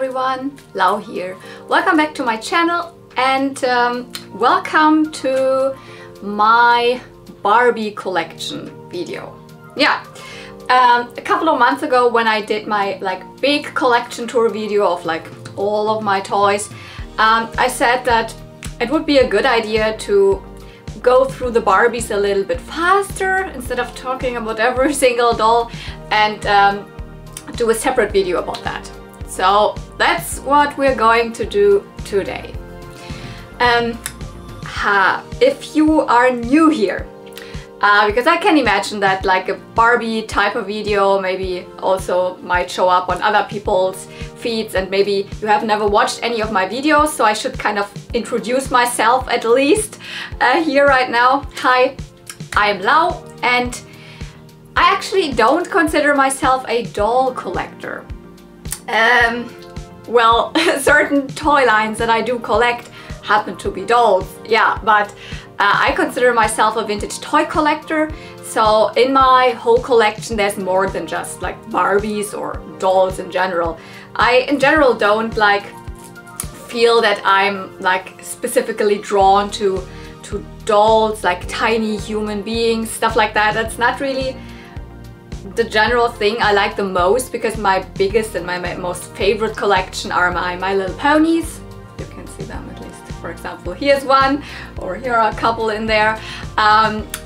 everyone, Lau here. Welcome back to my channel and welcome to my Barbie collection video. Yeah, a couple of months ago when I did my big collection tour video of all of my toys, I said that it would be a good idea to go through the Barbies a little bit faster instead of talking about every single doll, and do a separate video about that. So that's what we're going to do today. If you are new here, because I can imagine that a Barbie type of video maybe also might show up on other people's feeds, and maybe you have never watched any of my videos, so I should kind of introduce myself at least here right now. Hi, I'm Lau, and I actually don't consider myself a doll collector. Well, certain toy lines that I do collect happen to be dolls, yeah, but I consider myself a vintage toy collector. So in my whole collection there's more than just Barbies or dolls in general. I in general don't feel that I'm specifically drawn to dolls, tiny human beings, stuff like that. That's not really the general thing I like the most, because my biggest and my most favorite collection are my Little Ponies. You can see them, at least, for example, here's one, or here are a couple in there.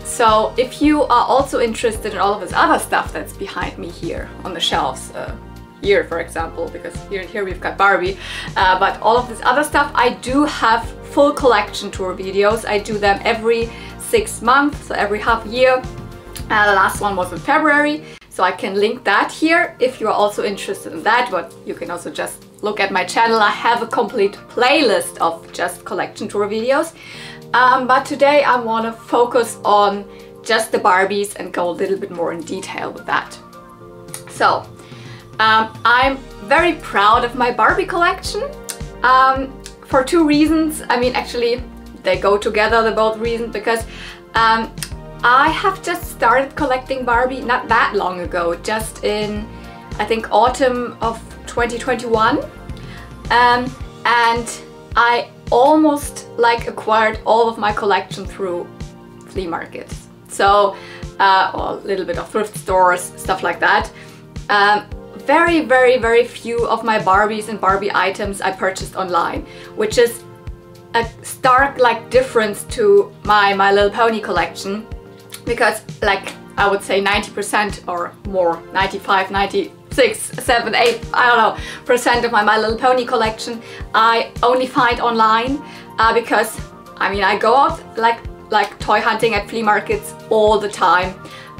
So if you are also interested in all of this other stuff that's behind me here on the shelves, here for example, because here we've got Barbie, but all of this other stuff, I do have full collection tour videos. I do them every 6 months, so every half year. The last one was in February, so I can link that here if you're also interested in that, but you can also just look at my channel. I have a complete playlist of just collection tour videos, but today I want to focus on just the Barbies and go a little bit more in detail with that. So I'm very proud of my Barbie collection for 2 reasons. I mean, actually they go together, the both reasons, because I have just started collecting Barbie not that long ago, just in, I think, autumn of 2021, and I almost acquired all of my collection through flea markets. So, or a little bit of thrift stores, stuff like that. Very few of my Barbies and Barbie items I purchased online, which is a stark difference to my Little Pony collection. Because I would say 90% or more, 95, 96, 7, 8, I don't know, percent of my Little Pony collection I only find online, because I mean I go out like toy hunting at flea markets all the time.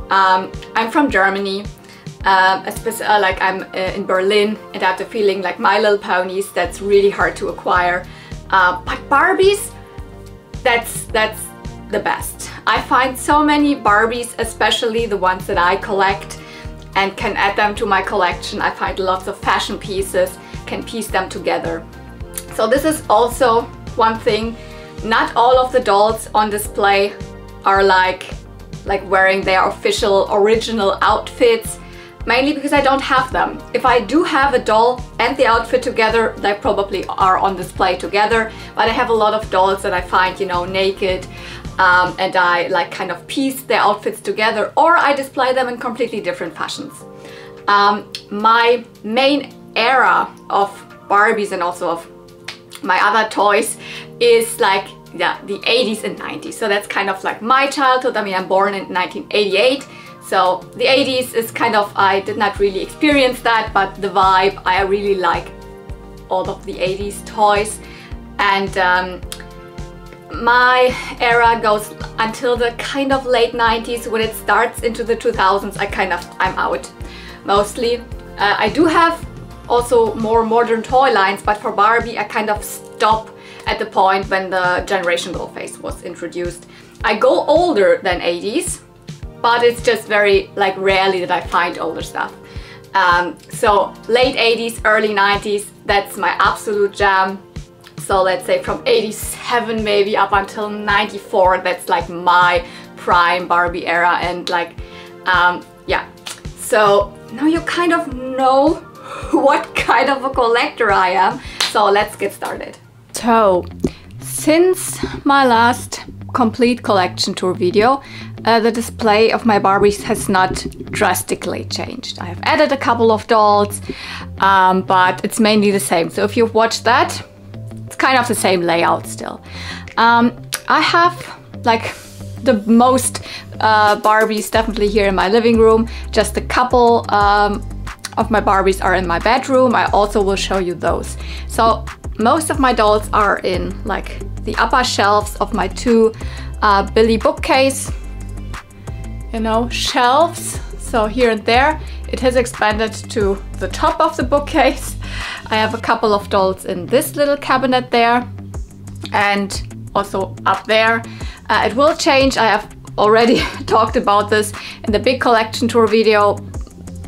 I'm from Germany, I'm in Berlin, and I have the feeling My Little Ponies, that's really hard to acquire, but Barbies, that's the best. I find so many Barbies, especially the ones that I collect, and can add them to my collection. I find lots of fashion pieces, can piece them together. So this is also one thing. Not all of the dolls on display are wearing their official original outfits, mainly because I don't have them. If I do have a doll and the outfit together, they probably are on display together, but I have a lot of dolls that I find, you know, naked, and I kind of piece their outfits together, or I display them in completely different fashions. My main era of Barbies and also of my other toys is the 80s and 90s. So that's kind of my childhood. I mean, I'm born in 1988. So the 80s is kind of, I did not really experience that, but the vibe, I really like all of the 80s toys. And my era goes until the kind of late 90s. When it starts into the 2000s, I'm out, mostly. I do have also more modern toy lines, but for Barbie, I kind of stop at the point when the Generation Doll phase was introduced. I go older than 80s, but it's just very rarely that I find older stuff. So late 80s, early 90s, that's my absolute jam. So let's say from 87 maybe up until 94, that's my prime Barbie era. And yeah, so now you kind of know what kind of a collector I am. So let's get started. So, since my last complete collection tour video, the display of my Barbies has not drastically changed. I have added a couple of dolls, but it's mainly the same. So if you've watched that, it's kind of the same layout still. I have like the most Barbies definitely here in my living room. Just a couple of my Barbies are in my bedroom. I also will show you those. So most of my dolls are in like the upper shelves of my two Billy bookcase, you know, shelves. So here and there, it has expanded to the top of the bookcase. I have a couple of dolls in this little cabinet there and also up there. It will change. I have already talked about this in the big collection tour video.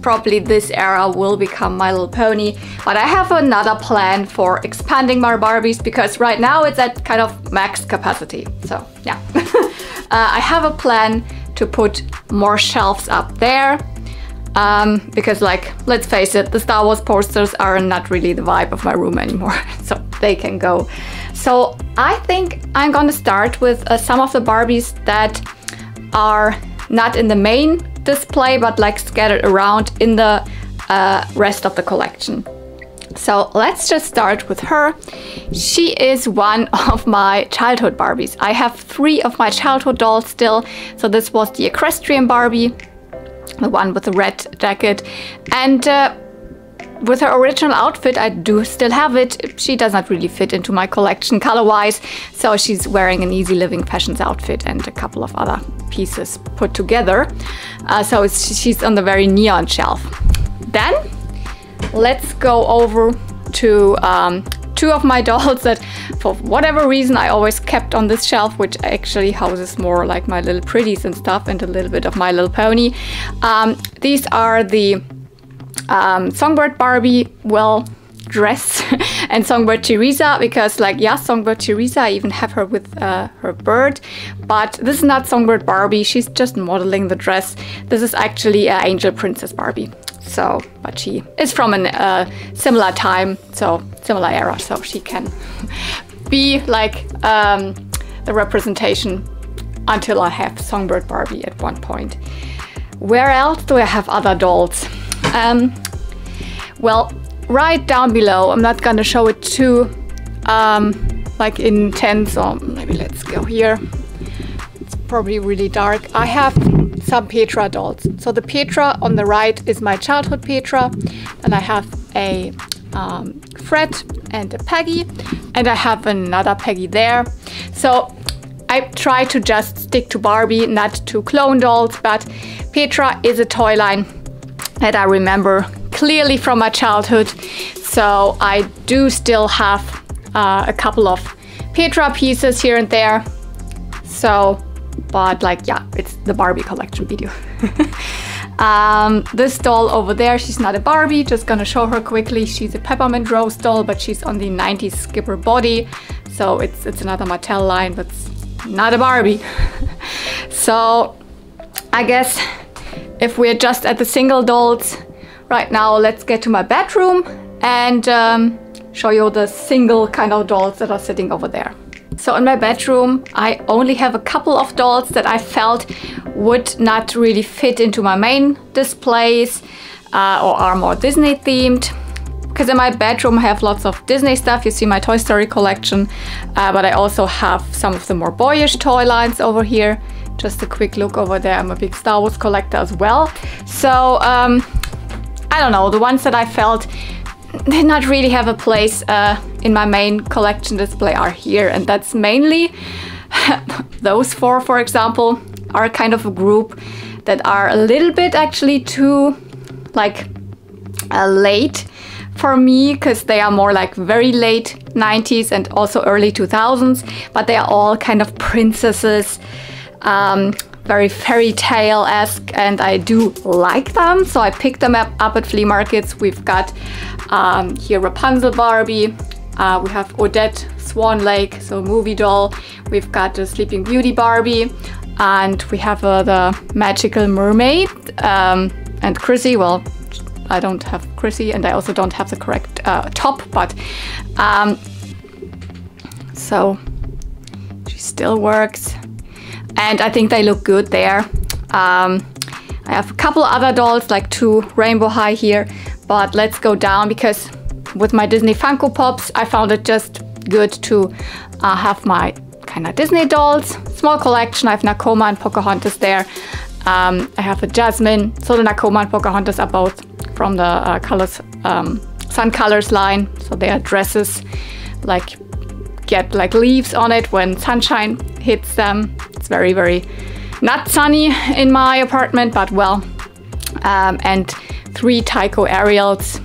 Probably this era will become My Little Pony, but I have another plan for expanding my Barbies because right now it's at kind of max capacity. So yeah, I have a plan to put more shelves up there because, like, let's face it, the Star Wars posters are not really the vibe of my room anymore, so they can go. So I think I'm gonna start with some of the Barbies that are not in the main display but like scattered around in the rest of the collection. So let's just start with her. She is one of my childhood Barbies. I have 3 of my childhood dolls still. So this was the equestrian Barbie, the one with the red jacket, and with her original outfit, I do still have it. She does not really fit into my collection color-wise, so she's wearing an Easy Living Fashions outfit and a couple of other pieces put together. So she's on the very neon shelf. Then let's go over to 2 of my dolls that for whatever reason I always kept on this shelf, which actually houses more like my little pretties and stuff and a little bit of My Little Pony. These are the Songbird Barbie, well dressed, and Songbird Teresa, because like, yeah, Songbird Teresa, I even have her with her bird, but this is not Songbird Barbie, she's just modeling the dress. This is actually Angel Princess Barbie. So, but she is from a similar time, so similar era, so she can be like the representation until I have Songbird Barbie at one point. Where else do I have other dolls? Well, right down below, I'm not gonna show it too like intense, so maybe let's go here. It's probably really dark. I have some Petra dolls. So the Petra on the right is my childhood Petra, and I have a Fred and a Peggy, and I have another Peggy there. So I try to just stick to Barbie, not to clone dolls, but Petra is a toy line that I remember clearly from my childhood. So I do still have a couple of Petra pieces here and there. So, but like, yeah, it's the Barbie collection video. This doll over there, she's not a Barbie, just gonna show her quickly. She's a Peppermint Rose doll, but she's on the 90s Skipper body. So it's another Mattel line, but it's not a Barbie. So I guess if we're just at the single dolls right now, let's get to my bedroom and show you the single kind of dolls that are sitting over there. So in my bedroom, I only have a couple of dolls that I felt would not really fit into my main displays or are more Disney themed. Because in my bedroom I have lots of Disney stuff. You see my Toy Story collection, but I also have some of the more boyish toy lines over here. Just a quick look over there. I'm a big Star Wars collector as well. So I don't know, the ones that I felt did not really have a place in my main collection display are here, and that's mainly those 4, for example, are kind of a group that are a little bit actually too like late for me, because they are more like very late 90s and also early 2000s, but they are all kind of princesses, very fairy tale-esque, and I do like them, so I picked them up at flea markets. We've got here Rapunzel Barbie, we have Odette Swan Lake, so movie doll, we've got the Sleeping Beauty Barbie, and we have the Magical Mermaid, and Chrissy, well, I don't have Chrissy, and I also don't have the correct top, but so she still works, and I think they look good there. I have a couple other dolls, like 2 Rainbow High here, but let's go down, because with my Disney Funko Pops, I found it just good to have my kind of Disney dolls. Small collection. I have Nakoma and Pocahontas there. I have a Jasmine. So the Nakoma and Pocahontas are both from the Colors, Sun Colors line. So they are dresses, like get like leaves on it when sunshine hits them. It's very, very not sunny in my apartment, but well. And 3 Tycho Ariels.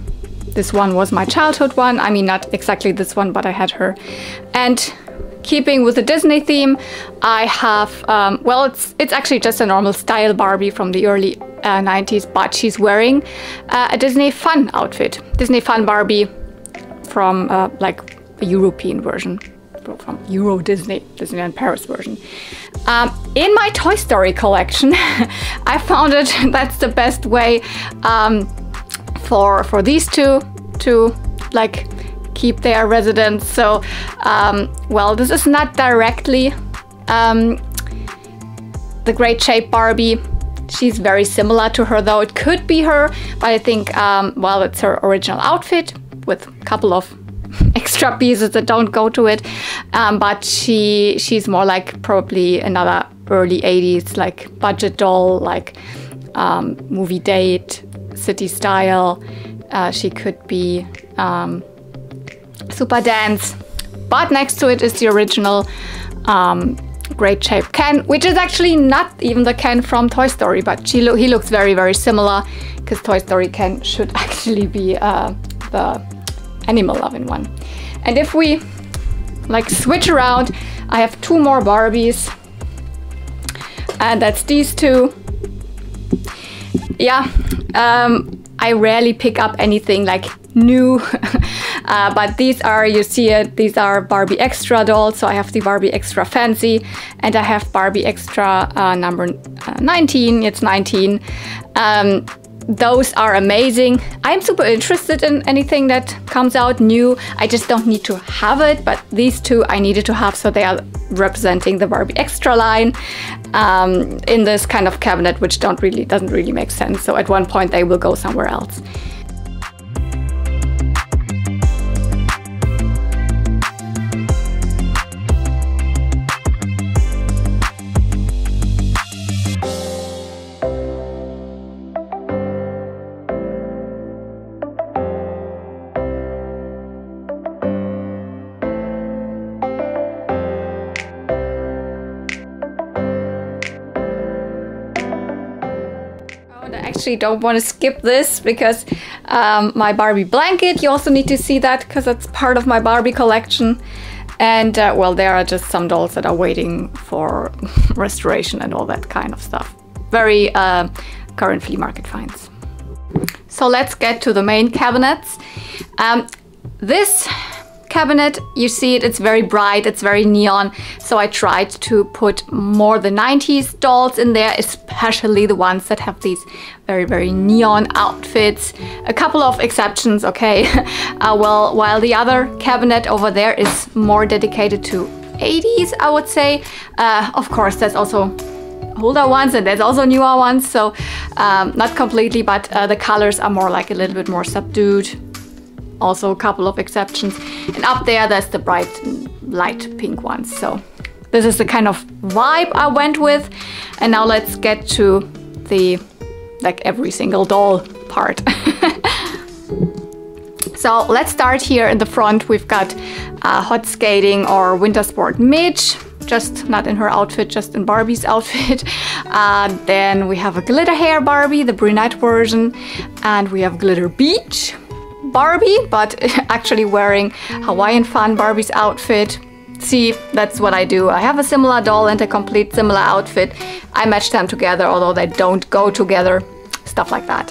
This one was my childhood one. I mean, not exactly this one, but I had her. And keeping with the Disney theme, I have, well, it's actually just a normal style Barbie from the early 90s, but she's wearing a Disney Fun outfit. Disney Fun Barbie from like a European version, from Euro Disney, Disneyland Paris version. In my Toy Story collection, I found it that's the best way for these two to like keep their residence. So well, this is not directly the Great Shape Barbie. She's very similar to her, though it could be her, but I think well, it's her original outfit with a couple of extra pieces that don't go to it, but she's more like probably another early 80s like budget doll, like movie date, city style. She could be Super Dance, but next to it is the original Great Shape Ken, which is actually not even the Ken from Toy Story, but he looks very, very similar, because Toy Story Ken should actually be the animal loving one. And if we like switch around, I have 2 more Barbies, and that's these 2. Yeah, I rarely pick up anything like new, but these are, you see it, these are Barbie Extra dolls. So I have the Barbie Extra Fancy, and I have Barbie Extra number 19, it's 19. Those are amazing. I'm super interested in anything that comes out new. I just don't need to have it, but these 2 I needed to have, so they are representing the Barbie Extra line in this kind of cabinet, which doesn't really make sense. So at one point they will go somewhere else. I actually don't want to skip this, because my Barbie blanket, you also need to see that, because it's part of my Barbie collection. And well, there are just some dolls that are waiting for restoration and all that kind of stuff. Very current flea market finds. So let's get to the main cabinets. This cabinet, you see it, it's very bright, it's very neon, so I tried to put more the 90s dolls in there, especially the ones that have these very, very neon outfits. A couple of exceptions, okay. Well, while the other cabinet over there is more dedicated to 80s, I would say. Of course, there's also older ones and there's also newer ones, so not completely, but the colors are more like a little bit more subdued. Also a couple of exceptions. And up there, there's the bright light pink ones. So this is the kind of vibe I went with. And now let's get to the like every single doll part. So let's start here in the front. We've got Hot Skating or Winter Sport Midge, just not in her outfit, just in Barbie's outfit. Then we have a Glitter Hair Barbie, the brunette version. And we have Glitter Beach Barbie, but actually wearing Hawaiian Fun Barbie's outfit. See, that's what I do. I have a similar doll and a complete similar outfit. I match them together, although they don't go together stuff like that.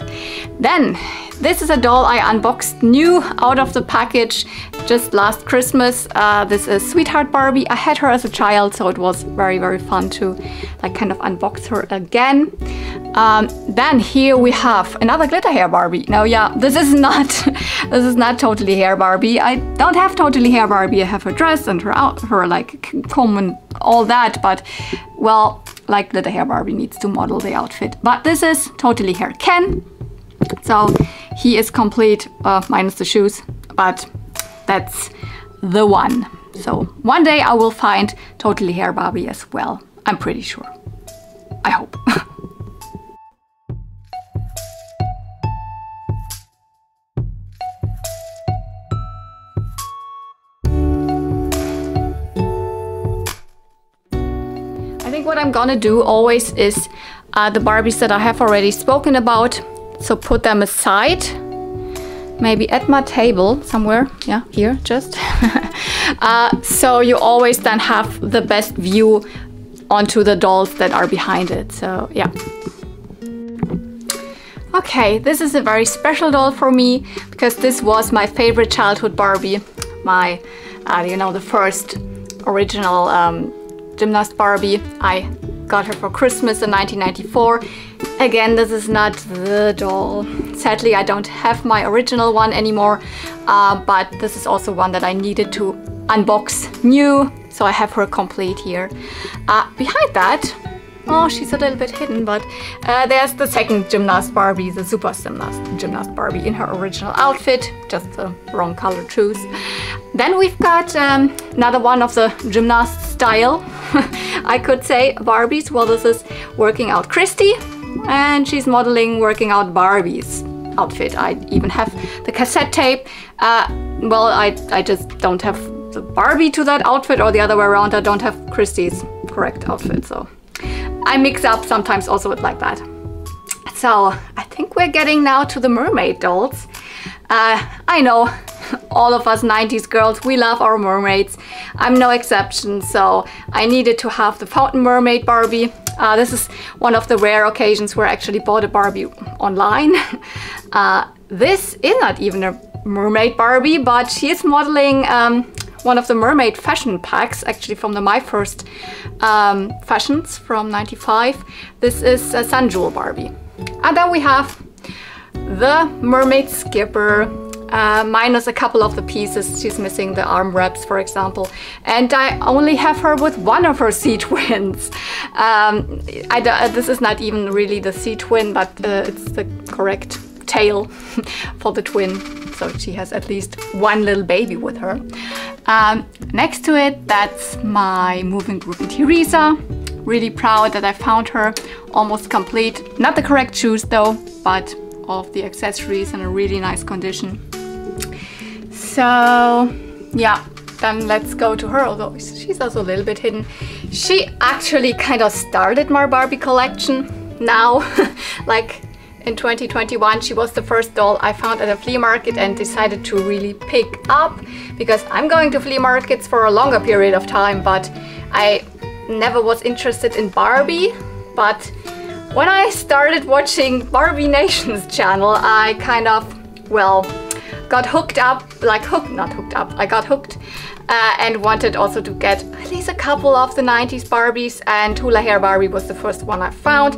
Then this is a doll I unboxed new out of the package just last Christmas. This is Sweetheart Barbie. I had her as a child, so it was very, very fun to like kind of unbox her again. Then here we have another glitter hair Barbie. Now, yeah, this is not totally hair Barbie. I don't have totally hair Barbie. I have her dress and her like comb and all that, but well, like glitter hair Barbie needs to model the outfit. But this is totally hair Ken. So he is complete, minus the shoes, but that's the one. So one day I will find totally hair Barbie as well. I'm pretty sure. I hope. I think what I'm gonna do always is the Barbies that I have already spoken about, so put them aside, maybe at my table somewhere, yeah, here just. So you always then have the best view onto the dolls that are behind it, so yeah. Okay, this is a very special doll for me because this was my favorite childhood Barbie, my, you know, the first original gymnast Barbie. I got her for Christmas in 1994. Again, this is not the doll. Sadly, I don't have my original one anymore, but this is also one that I needed to unbox new, so I have her complete here. Behind that, oh, she's a little bit hidden, but there's the second gymnast Barbie, the super gymnast Barbie in her original outfit, just the wrong color choose. Then we've got another one of the gymnast style, I could say, Barbies. Well, this is Working Out Christy, and she's modeling Working Out Barbie's outfit. I even have the cassette tape. Well, I just don't have the Barbie to that outfit, or the other way around. I don't have Christy's correct outfit, so I mix up sometimes also like that. So I think we're getting now to the mermaid dolls. I know all of us 90s girls, we love our mermaids. I'm no exception, so I needed to have the Fountain Mermaid Barbie. This is one of the rare occasions where I actually bought a Barbie online. This is not even a mermaid Barbie, but she is modeling one of the mermaid fashion packs, actually from the My First Fashions from '95. This is a Sun Jewel Barbie. And then we have the Mermaid Skipper, minus a couple of the pieces. She's missing the arm wraps, for example. And I only have her with one of her sea twins. This is not even really the sea twin, but it's the correct tail for the twin. So she has at least one little baby with her. Next to it, that's my moving groupie Teresa. Really proud that I found her almost complete. Not the correct shoes though, but all of the accessories in a really nice condition. So yeah, then let's go to her, although she's also a little bit hidden. She actually kind of started my Barbie collection now. Like in 2021, she was the first doll I found at a flea market and decided to really pick up, because I'm going to flea markets for a longer period of time, but I never was interested in Barbie. But when I started watching Barbie Nation's channel, I kind of, well, got hooked up, like I got hooked and wanted also to get at least a couple of the 90s Barbies, and Hula Hair Barbie was the first one I found.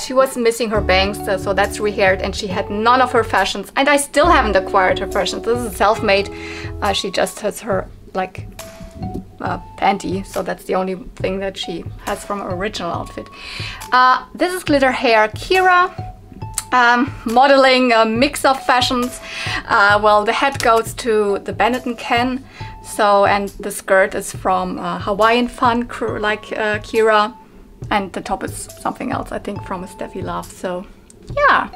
She was missing her bangs, so that's rehaired, and she had none of her fashions, and I still haven't acquired her fashions. This is self-made. She just has her like panty, so that's the only thing that she has from her original outfit. This is Glitter Hair Kira. Modeling a mix of fashions. Well, the head goes to the Benetton Ken, so, and the skirt is from Hawaiian Fun crew, like Kira, and the top is something else, I think from a Steffi Love. So yeah.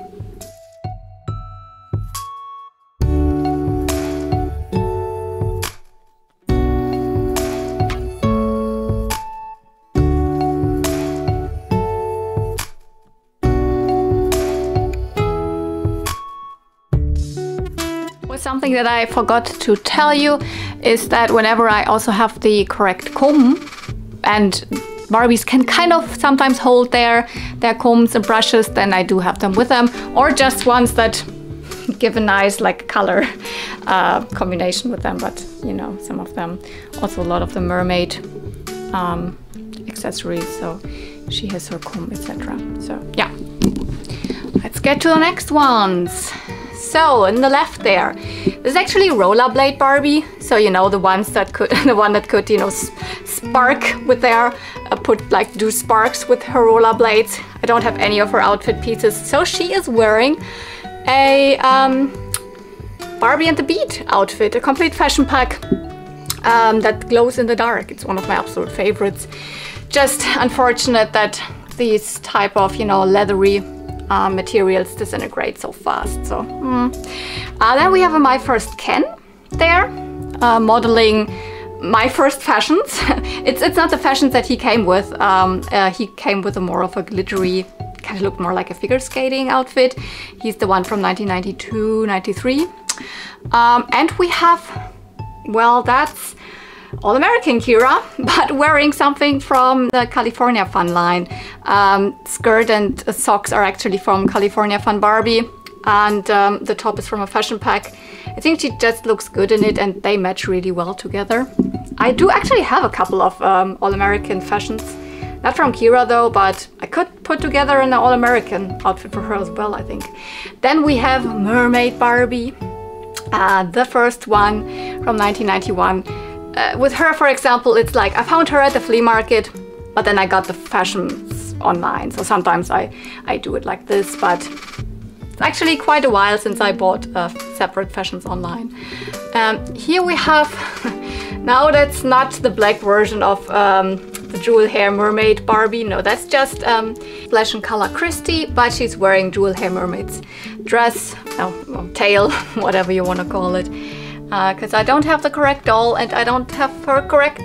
Something that I forgot to tell you is that whenever I also have the correct comb and Barbies can kind of sometimes hold their combs and brushes, then I do have them with them, or just ones that give a nice like color combination with them. But you know, some of them, also a lot of the mermaid accessories, so she has her comb, etc. So yeah, let's get to the next ones. So in the left there, there's actually rollerblade Barbie. So you know, the ones that could, the one that could, you know, spark with their do sparks with her rollerblades. I don't have any of her outfit pieces, so she is wearing a Barbie and the Beat outfit, a complete fashion pack that glows in the dark. It's one of my absolute favorites. Just unfortunate that these type of, you know, leathery materials disintegrate so fast. So then we have a My First Ken there, modeling my first fashions. It's not the fashions that he came with. He came with a more of a glittery, kind of looked more like a figure skating outfit. He's the one from 1992, 93. And we have, well, that's All American Kira, but wearing something from the California Fun line. Skirt and socks are actually from California Fun Barbie, and the top is from a fashion pack. I think she just looks good in it, and they match really well together. I do actually have a couple of All American fashions. Not from Kira though, but I could put together an All-American outfit for her as well, I think. Then we have Mermaid Barbie, the first one from 1991. With her, for example, it's like I found her at the flea market, but then I got the fashions online. So sometimes I do it like this, but it's actually quite a while since I bought separate fashions online. Here we have, now that's not the black version of the jewel hair mermaid Barbie. No, that's just Flesh and Color Christie, but she's wearing jewel hair mermaid's dress, tail, whatever you want to call it. Because I don't have the correct doll and I don't have her correct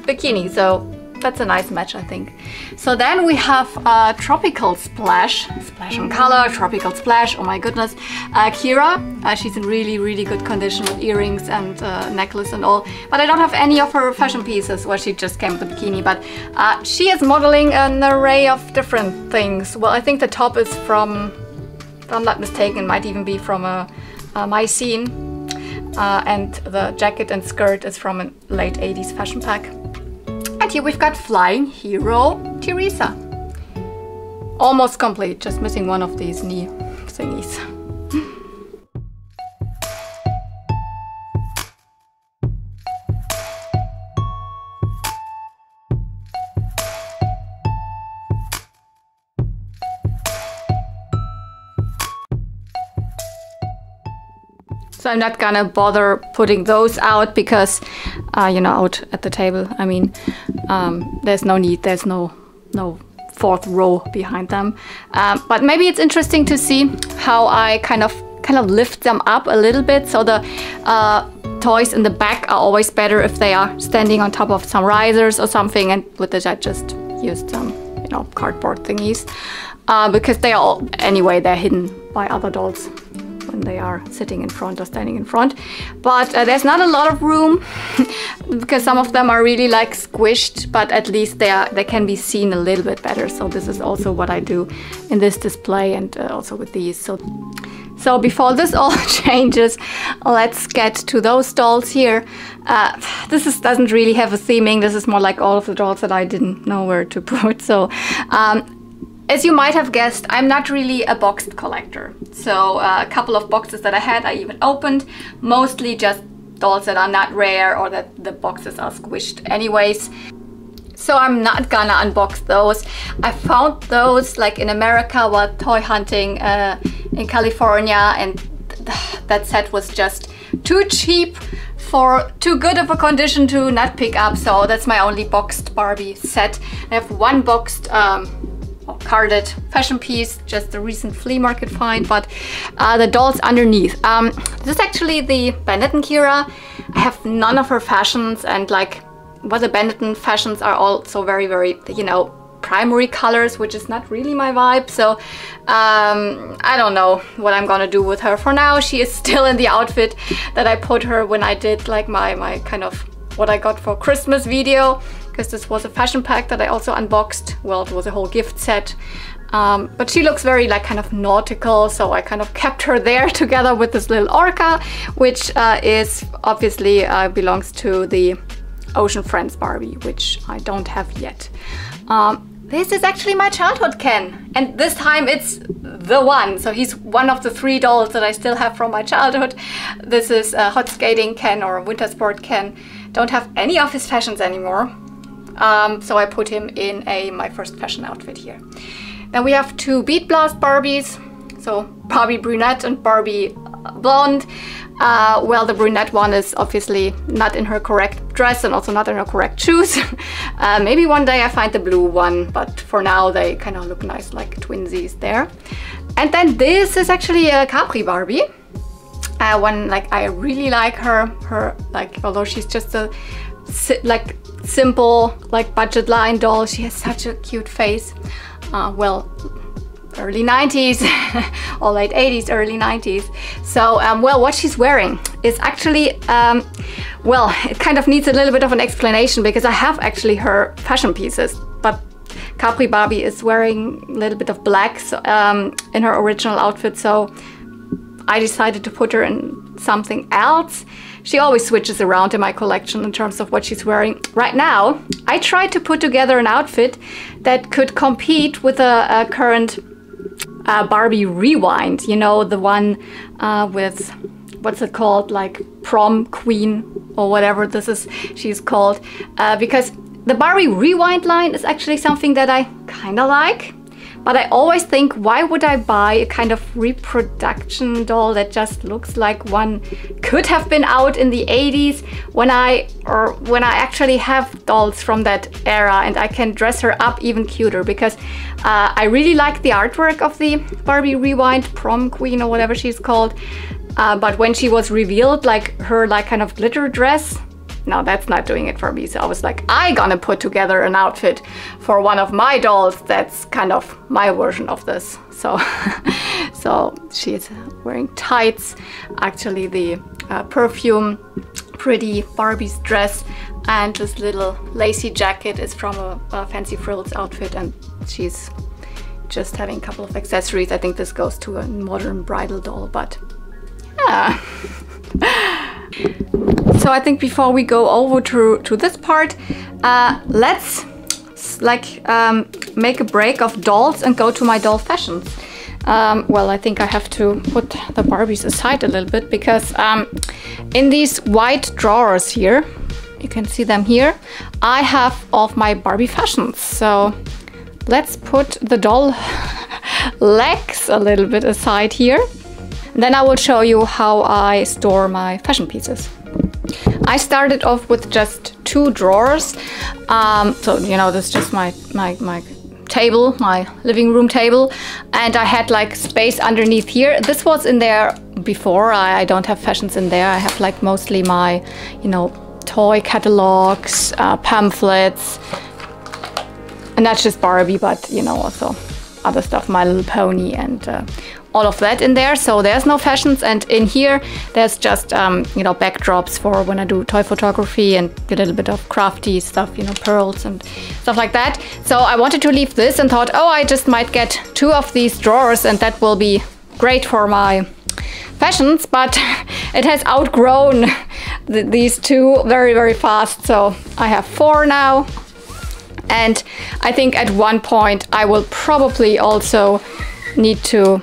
bikini, so that's a nice match, I think. So then we have Tropical Splash, Splash and Color, Tropical Splash, oh my goodness. Kira, she's in really, really good condition with earrings and necklace and all. But I don't have any of her fashion pieces where she just came with the bikini. But she is modeling an array of different things. Well, I think the top is from, if I'm not mistaken, might even be from a My Scene. And the jacket and skirt is from a late 80s fashion pack. And here we've got Flying Hero Teresa. Almost complete, just missing one of these knee thingies. So I'm not gonna bother putting those out because, you know, out at the table, I mean, there's no need, there's no fourth row behind them. But maybe it's interesting to see how I kind of lift them up a little bit. So the toys in the back are always better if they are standing on top of some risers or something. And with this I just used some, you know, cardboard thingies. Because they are all, anyway, they're hidden by other dolls when they are sitting in front or standing in front. But there's not a lot of room because some of them are really like squished, but at least they can be seen a little bit better. So this is also what I do in this display and also with these. So before this all changes, let's get to those dolls here. This doesn't really have a theming. This is more like all of the dolls that I didn't know where to put. So as you might have guessed, I'm not really a boxed collector. So a couple of boxes that I had, I even opened, mostly just dolls that are not rare or that the boxes are squished anyways. So I'm not gonna unbox those. I found those like in America while toy hunting in California, and that set was just too cheap for too good of a condition to not pick up. So that's my only boxed Barbie set. I have one boxed carded fashion piece, just a recent flea market find, but the dolls underneath. This is actually the Benetton Kira. I have none of her fashions, and like, well, the Benetton fashions are all so very, very, you know, primary colors, which is not really my vibe. So I don't know what I'm gonna do with her. For now, she is still in the outfit that I put her when I did like my kind of what I got for Christmas video. because this was a fashion pack that I also unboxed. Well, it was a whole gift set. But she looks very like kind of nautical, so I kind of kept her there together with this little orca, which is obviously belongs to the Ocean Friends Barbie, which I don't have yet. This is actually my childhood Ken, and this time it's the one. So he's one of the 3 dolls that I still have from my childhood. This is Hot Skating Ken or Winter Sport Ken. Don't have any of his fashions anymore. So I put him in my first fashion outfit here. Then we have 2 Beat Blast Barbies, so Barbie brunette and Barbie blonde. Well, the brunette one is obviously not in her correct dress and also not in her correct shoes. Maybe one day I find the blue one, but for now they kind of look nice like twinsies there. And then this is actually a Capri Barbie. One, like, I really like her like, although she's just a like simple like budget line doll, she has such a cute face. Well, early 90s or late 80s, early 90s. So, well, what she's wearing is actually, well, it kind of needs a little bit of an explanation because I have actually her fashion pieces, but Capri Barbie is wearing a little bit of black in her original outfit, so I decided to put her in something else. She always switches around in my collection in terms of what she's wearing. Right now, I tried to put together an outfit that could compete with a current Barbie Rewind. You know, the one with, what's it called, like Prom Queen or whatever she's called. Because the Barbie Rewind line is actually something that I kind of like. But I always think, why would I buy a kind of reproduction doll that just looks like one could have been out in the 80s when I actually have dolls from that era and I can dress her up even cuter, because I really like the artwork of the Barbie Rewind Prom Queen or whatever she's called. But when she was revealed, like her like kind of glitter dress, no, that's not doing it for me. So I was like, I gonna put together an outfit for one of my dolls that's kind of my version of this. So, so she's wearing tights, actually the perfume, pretty Barbie's dress, and this little lacy jacket is from a Fancy Frills outfit, and she's just having a couple of accessories. I think this goes to a modern bridal doll, but yeah. So I think before we go over to this part, let's like make a break of dolls and go to my doll fashions. Well, I think I have to put the Barbies aside a little bit because in these white drawers here, you can see them here, I have all of my Barbie fashions. So let's put the doll legs a little bit aside here. Then I will show you how I store my fashion pieces. I started off with just 2 drawers. So, you know, this is just my table, my living room table. And I had like space underneath here. This was in there before. I don't have fashions in there. I have like mostly my, you know, toy catalogs, pamphlets. And that's just Barbie, but, you know, also other stuff, My Little Pony and all of that in there. So there's no fashions, and in here there's just you know, backdrops for when I do toy photography and a little bit of crafty stuff, you know, pearls and stuff like that. So I wanted to leave this and thought, oh, I just might get 2 of these drawers and that will be great for my fashions, but it has outgrown these 2 very, very fast. So I have 4 now, and I think at one point I will probably also need to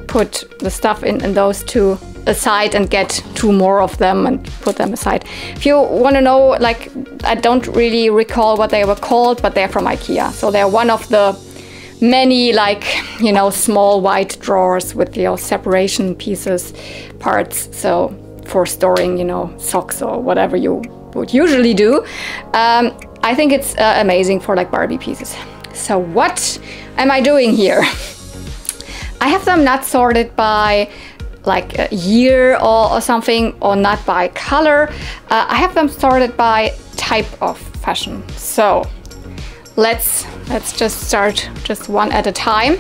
put the stuff in those 2 aside and get 2 more of them and put them aside. If you want to know, like, I don't really recall what they were called, but they're from IKEA. So they're one of the many, like, you know, small white drawers with, you know, separation pieces, parts. So for storing, you know, socks or whatever you would usually do. I think it's amazing for like Barbie pieces. So what am I doing here? I have them not sorted by like a year or something, or not by color. I have them sorted by type of fashion. So let's just start just one at a time.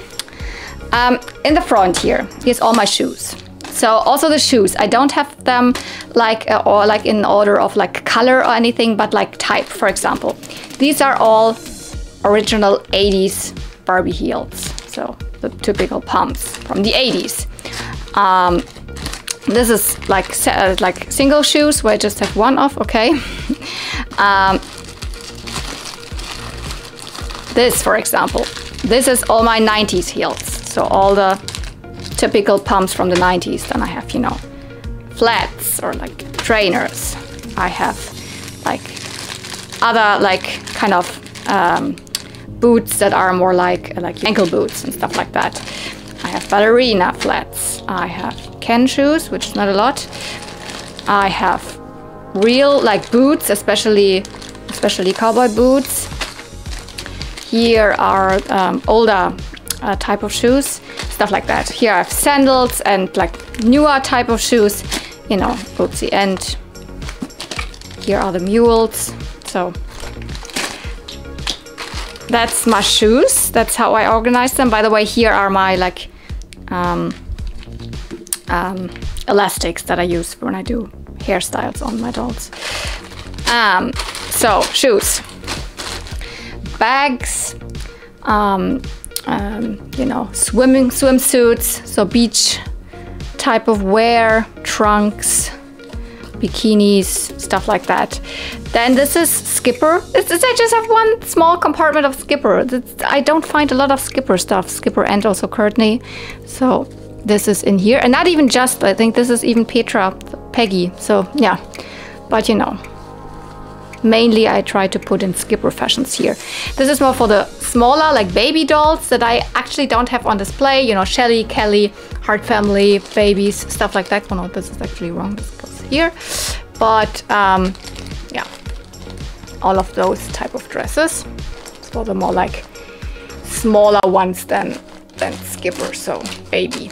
In the front here, here's all my shoes. So also the shoes, I don't have them like or like in order of like color or anything, but like type. For example, these are all original 80s Barbie heels. So the typical pumps from the 80s. This is like single shoes where I just have one off, okay? This, for example, this is all my 90s heels. So all the typical pumps from the 90s. Then I have, you know, flats or like trainers. I have like other like kind of boots that are more like ankle boots and stuff like that. I have ballerina flats. I have Ken shoes, which is not a lot. I have real like boots, especially cowboy boots. Here are older type of shoes, stuff like that. Here I have sandals and like newer type of shoes, you know, oopsie. And here are the mules. So that's my shoes. That's how I organize them. By the way, here are my like elastics that I use when I do hairstyles on my dolls. So shoes, bags, you know, swimsuits, so beach type of wear, trunks, bikinis, stuff like that. Then this is Skipper. I just have one small compartment of Skipper. I don't find a lot of Skipper stuff, Skipper and also Courtney. So this is in here, and not even just, I think this is even Peggy. So yeah, but you know, mainly I try to put in Skipper fashions here. This is more for the smaller, like baby dolls that I actually don't have on display. You know, Shelly, Kelly, Heart Family, babies, stuff like that. Oh no, this is actually wrong. This goes here. But yeah, all of those type of dresses. So the more like smaller ones than Skipper, so baby.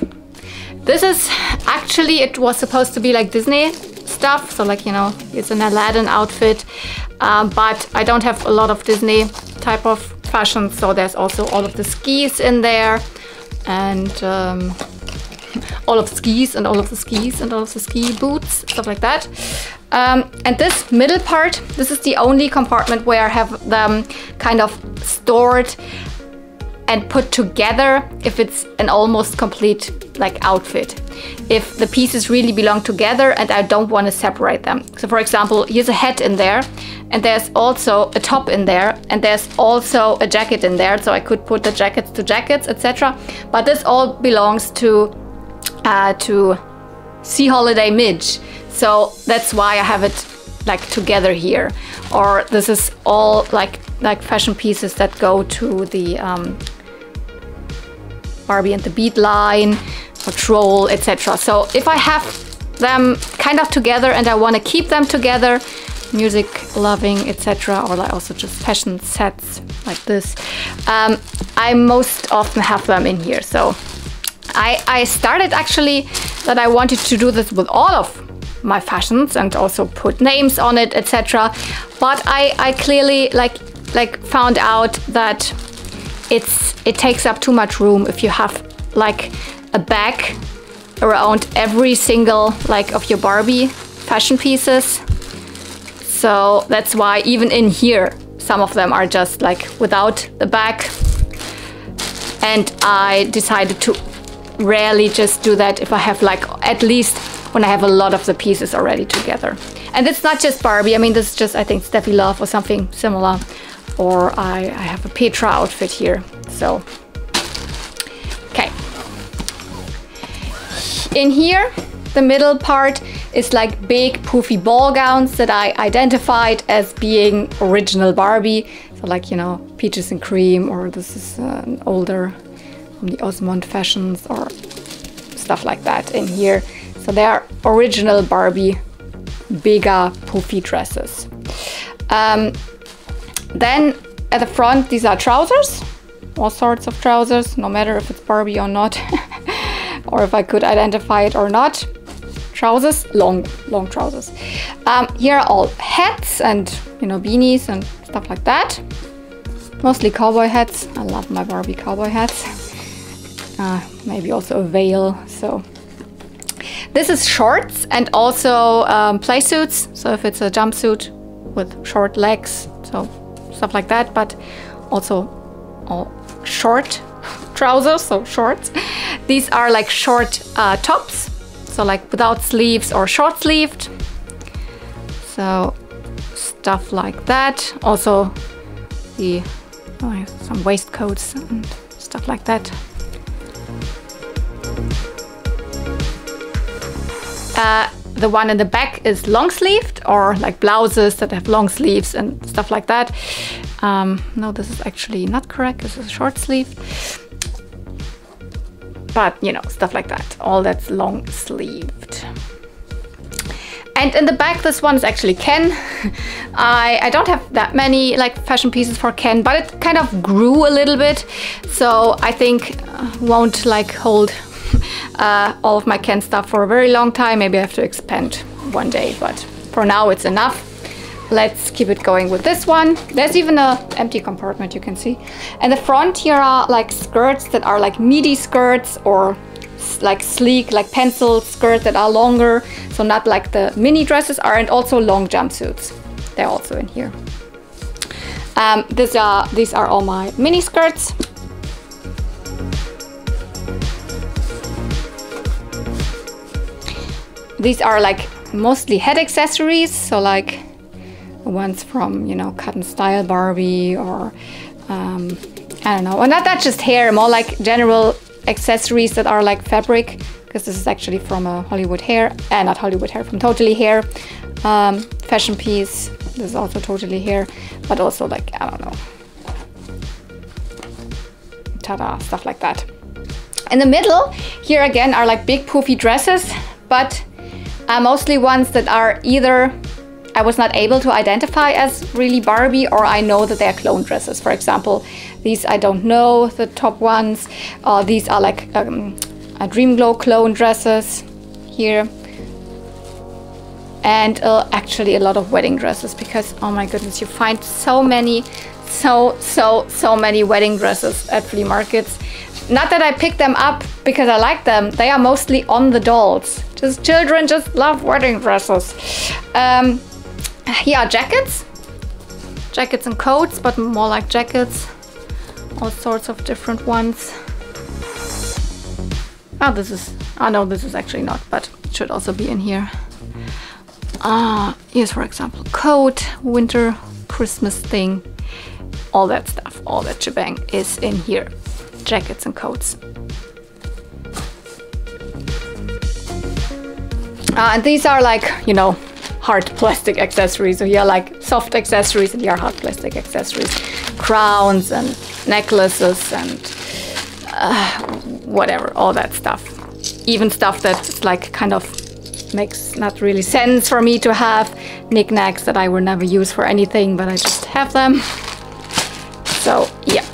This is actually, it was supposed to be like Disney stuff, so like, you know, it's an Aladdin outfit, but I don't have a lot of Disney type of fashion, so there's also all of the skis in there, and all of the skis and all of the skis and all of the ski boots, stuff like that. And this middle part, this is the only compartment where I have them kind of stored and put together if it's an almost complete like outfit. If the pieces really belong together and I don't want to separate them. So for example, here's a hat in there, and there's also a top in there, and there's also a jacket in there, so I could put the jackets to jackets, etc. But this all belongs to Sea Holiday Midge. So that's why I have it like together here. Or this is all like fashion pieces that go to the Barbie and the Beat line, or Troll, etc. So if I have them kind of together and I want to keep them together, music loving, etc., or like also just fashion sets like this, I most often have them in here. So I started actually that I wanted to do this with all of my fashions and also put names on it, etc. But I clearly like found out that it takes up too much room if you have like a bag around every single like of your Barbie fashion pieces. So that's why even in here some of them are just like without the bag, and I decided to rarely just do that if I have like at least when I have a lot of the pieces already together. And it's not just Barbie, I mean this is just I think Steffi Love or something similar, or I have a Petra outfit here. So okay, in here the middle part is like big poofy ball gowns that I identified as being original Barbie. So like, you know, Peaches and Cream, or this is an older from the Osmond fashions or stuff like that in here. So they are original Barbie, bigger poofy dresses. Then at the front, these are trousers, all sorts of trousers, no matter if it's Barbie or not, or if I could identify it or not. Trousers, long trousers. Here are all hats and, you know, beanies and stuff like that. Mostly cowboy hats. I love my Barbie cowboy hats. Maybe also a veil. So this is shorts and also play suits. So if it's a jumpsuit with short legs, so stuff like that, but also all short trousers, so shorts. These are like short tops, so like without sleeves or short sleeved. So stuff like that. Also the some waistcoats and stuff like that. The one in the back is long sleeved, or like blouses that have long sleeves and stuff like that. No, this is actually not correct. This is short sleeve. But you know, stuff like that. All that's long sleeved. And in the back, this one is actually Ken. I don't have that many like fashion pieces for Ken, but it kind of grew a little bit. So I think won't like hold all of my Ken stuff for a very long time. Maybe I have to expand one day, but for now it's enough. Let's keep it going with this one. There's even an empty compartment, you can see. And the front here are like skirts that are like midi skirts, or like sleek, like pencil skirts that are longer. So not like the mini dresses are, and also long jumpsuits. They're also in here. These are all my mini skirts. These are like mostly head accessories, so like the ones from, you know, Cut and Style Barbie, or I don't know, and not just hair, more like general accessories that are like fabric, because this is actually from a Hollywood Hair, not Hollywood Hair, from Totally Hair fashion piece. This is also Totally Hair, but also like, I don't know, ta-da, stuff like that. In the middle here again are like big poofy dresses, but mostly ones that are either I was not able to identify as really Barbie, or I know that they are clone dresses. For example, these I don't know, the top ones. These are like a Dream Glow clone dresses here. And actually a lot of wedding dresses, because oh my goodness, you find so many, so many wedding dresses at flea markets. Not that I pick them up because I like them. They are mostly on the dolls. Just children just love wedding dresses. Here are jackets and coats, but more like jackets. All sorts of different ones. Oh, no, this is actually not, but it should also be in here. Here's, for example, coat, winter, Christmas thing. All that stuff, all that shebang is in here. Jackets and coats. And these are like, you know, hard plastic accessories. So here are like soft accessories, and here are hard plastic accessories. Crowns and necklaces and whatever, all that stuff. Even stuff that's like kind of makes not really sense for me to have. Knickknacks that I will never use for anything, but I just have them. So, yep.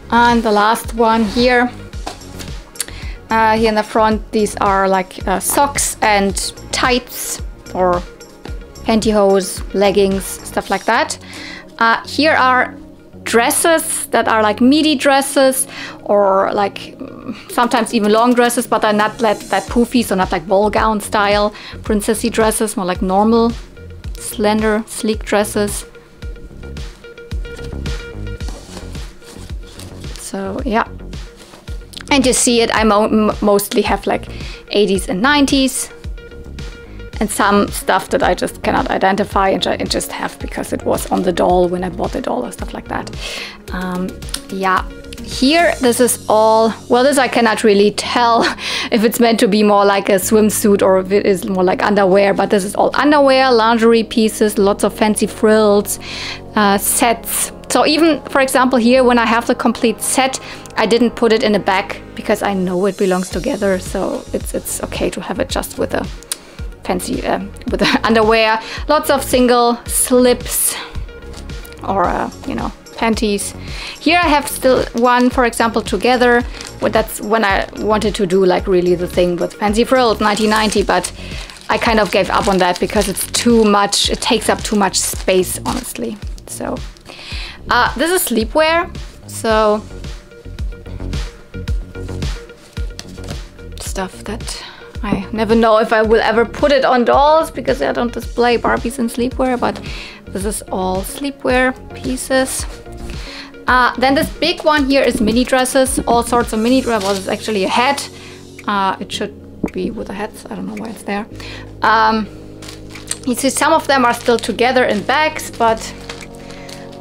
And the last one here. Here in the front, these are like socks and tights, or pantyhose, leggings, stuff like that. Here are dresses that are like midi dresses, or like sometimes even long dresses, but are not that poofy, so not like ball gown style princessy dresses, more like normal, slender, sleek dresses. So yeah, and you see it, I mostly have like 80s and 90s, and some stuff that I just cannot identify and just have because it was on the doll when I bought the doll or stuff like that. Yeah, here this is all, well, this I cannot really tell if it's meant to be more like a swimsuit or if it is more like underwear, but this is all underwear, lingerie pieces, lots of fancy frills, sets. So even, for example, here when I have the complete set, I didn't put it in a bag because I know it belongs together. So it's okay to have it just with a fancy, with the underwear. Lots of single slips or, you know, panties. Here I have still one, for example, together. That's when I wanted to do like really the thing with fancy frills, 1990, but I kind of gave up on that because it's too much. It takes up too much space, honestly. So. This is sleepwear, so stuff that I never know if I will ever put it on dolls because I don't display Barbies in sleepwear, but this is all sleepwear pieces. Then this big one here is mini dresses, all sorts of mini dresses. Well, it's actually a hat. It should be with the hats. I don't know why it's there. You see some of them are still together in bags, but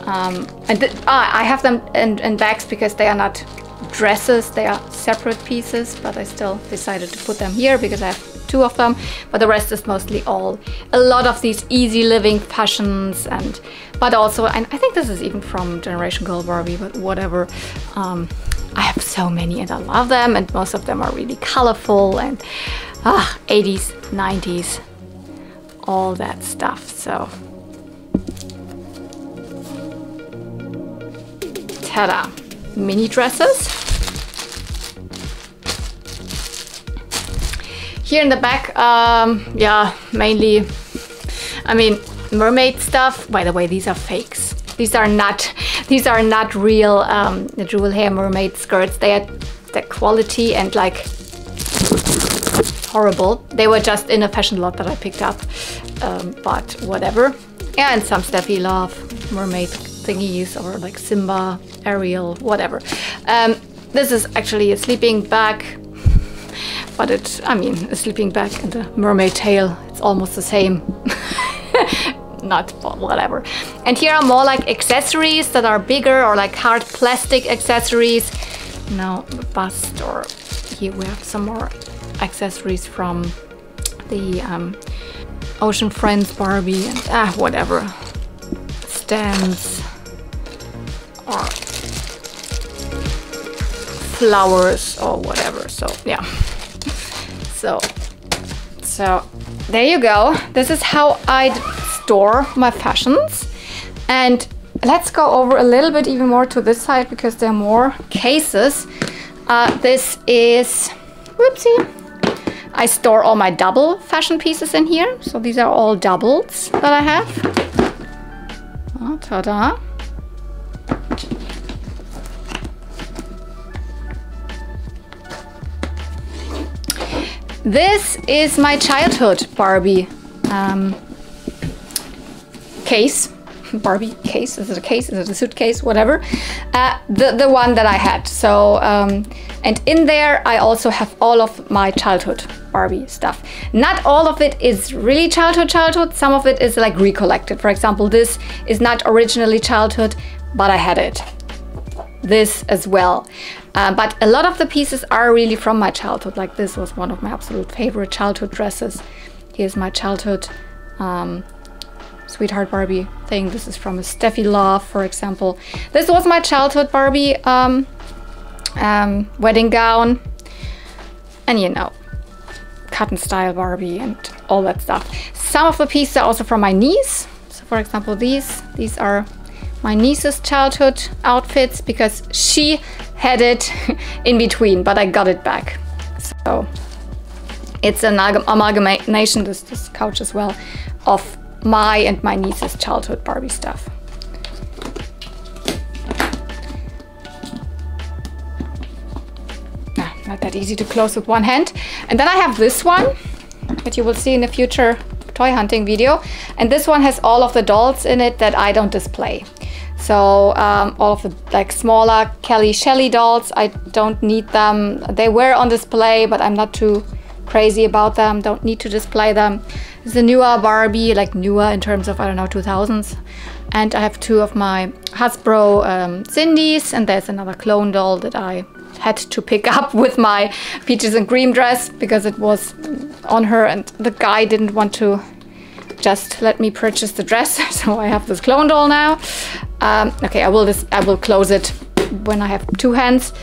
I have them in bags because they are not dresses, they are separate pieces, but I still decided to put them here because I have 2 of them, but the rest is mostly a lot of these easy living fashions, and but also, and I think this is even from Generation Girl Barbie, but whatever. I have so many and I love them, and most of them are really colorful and 80s, 90s, all that stuff. So ta-da! Mini dresses. Here in the back, yeah, mainly, I mean, mermaid stuff. By the way, these are fakes. These are not real the jewel hair mermaid skirts. They are the quality and like horrible. They were just in a fashion lot that I picked up, but whatever. Yeah, and some Steffi Love mermaid thingies, or like Simba, Ariel, whatever. This is actually a sleeping bag, but I mean, a sleeping bag and a mermaid tail, it's almost the same. Not whatever. And here are more like accessories that are bigger, or like hard plastic accessories. Now bust, or here we have some more accessories from the Ocean Friends Barbie, and whatever, stands or flowers or whatever. So yeah, so there you go. This is how I store my fashions. And let's go over a little bit even more to this side because there are more cases. This is, whoopsie, I store all my double fashion pieces in here. So these are all doubles that I have. Oh, ta-da. This is my childhood Barbie case. Barbie case, is it a case, is it a suitcase, whatever. The one that I had. So, and in there I also have all of my childhood Barbie stuff. Not all of it is really childhood. Some of it is like recollected. For example, this is not originally childhood, but I had it. This as well. But a lot of the pieces are really from my childhood. Like this was one of my absolute favorite childhood dresses. Here's my childhood Sweetheart Barbie thing. This is from a Steffi Love, for example. This was my childhood Barbie wedding gown. And you know, cotton style Barbie and all that stuff. Some of the pieces are also from my niece. So for example, these are my niece's childhood outfits because she had it in between, but I got it back. So it's an amalgamation, this couch as well, of my and my niece's childhood Barbie stuff. Not that easy to close with one hand. And then I have this one that you will see in a future toy hunting video. And this one has all of the dolls in it that I don't display. So all of the like smaller Kelly Shelley dolls, I don't need them. They were on display, but I'm not too crazy about them. Don't need to display them. It's a newer Barbie, like newer in terms of, I don't know, 2000s. And I have 2 of my Hasbro Cindy's, and there's another clone doll that I had to pick up with my Peaches and Cream dress because it was on her and the guy didn't want to just let me purchase the dress. So I have this clone doll now. Okay, I will close it when I have 2 hands.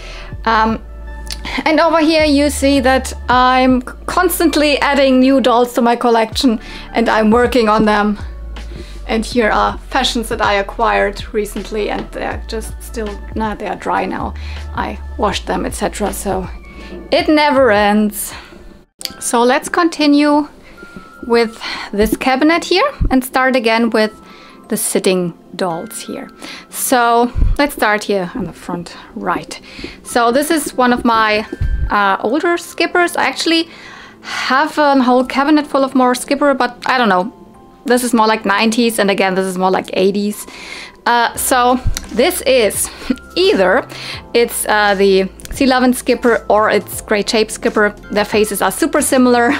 And over here you see that I'm constantly adding new dolls to my collection and I'm working on them. And here are fashions that I acquired recently, and they're just still, they are dry now. I washed them, etc. So it never ends. So let's continue with this cabinet here and start again with the sitting dolls here. So let's start here on the front right. So this is one of my older skippers. I actually have a whole cabinet full of more skipper, but I don't know. This is more like 90s, and again, this is more like 80s. So this is either it's the C11 skipper or it's Great Shape skipper. Their faces are super similar.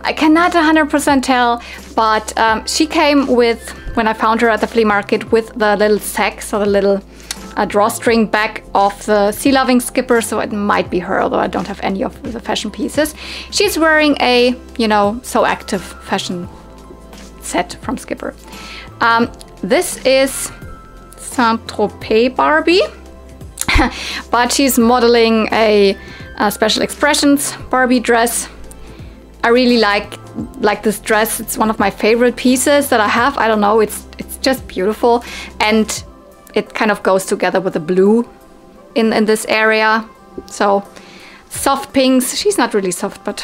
I cannot 100% tell, but she came with, when I found her at the flea market, with the little sack, so the little drawstring back of the C11 skipper, so it might be her, although I don't have any of the fashion pieces. She's wearing a, you know, So Active fashion set from Skipper. This is Saint-Tropez Barbie, but she's modeling a Special Expressions Barbie dress. I really like this dress. It's one of my favorite pieces that I have. I don't know, it's just beautiful, and it kind of goes together with the blue in this area. So soft pinks. She's not really soft, but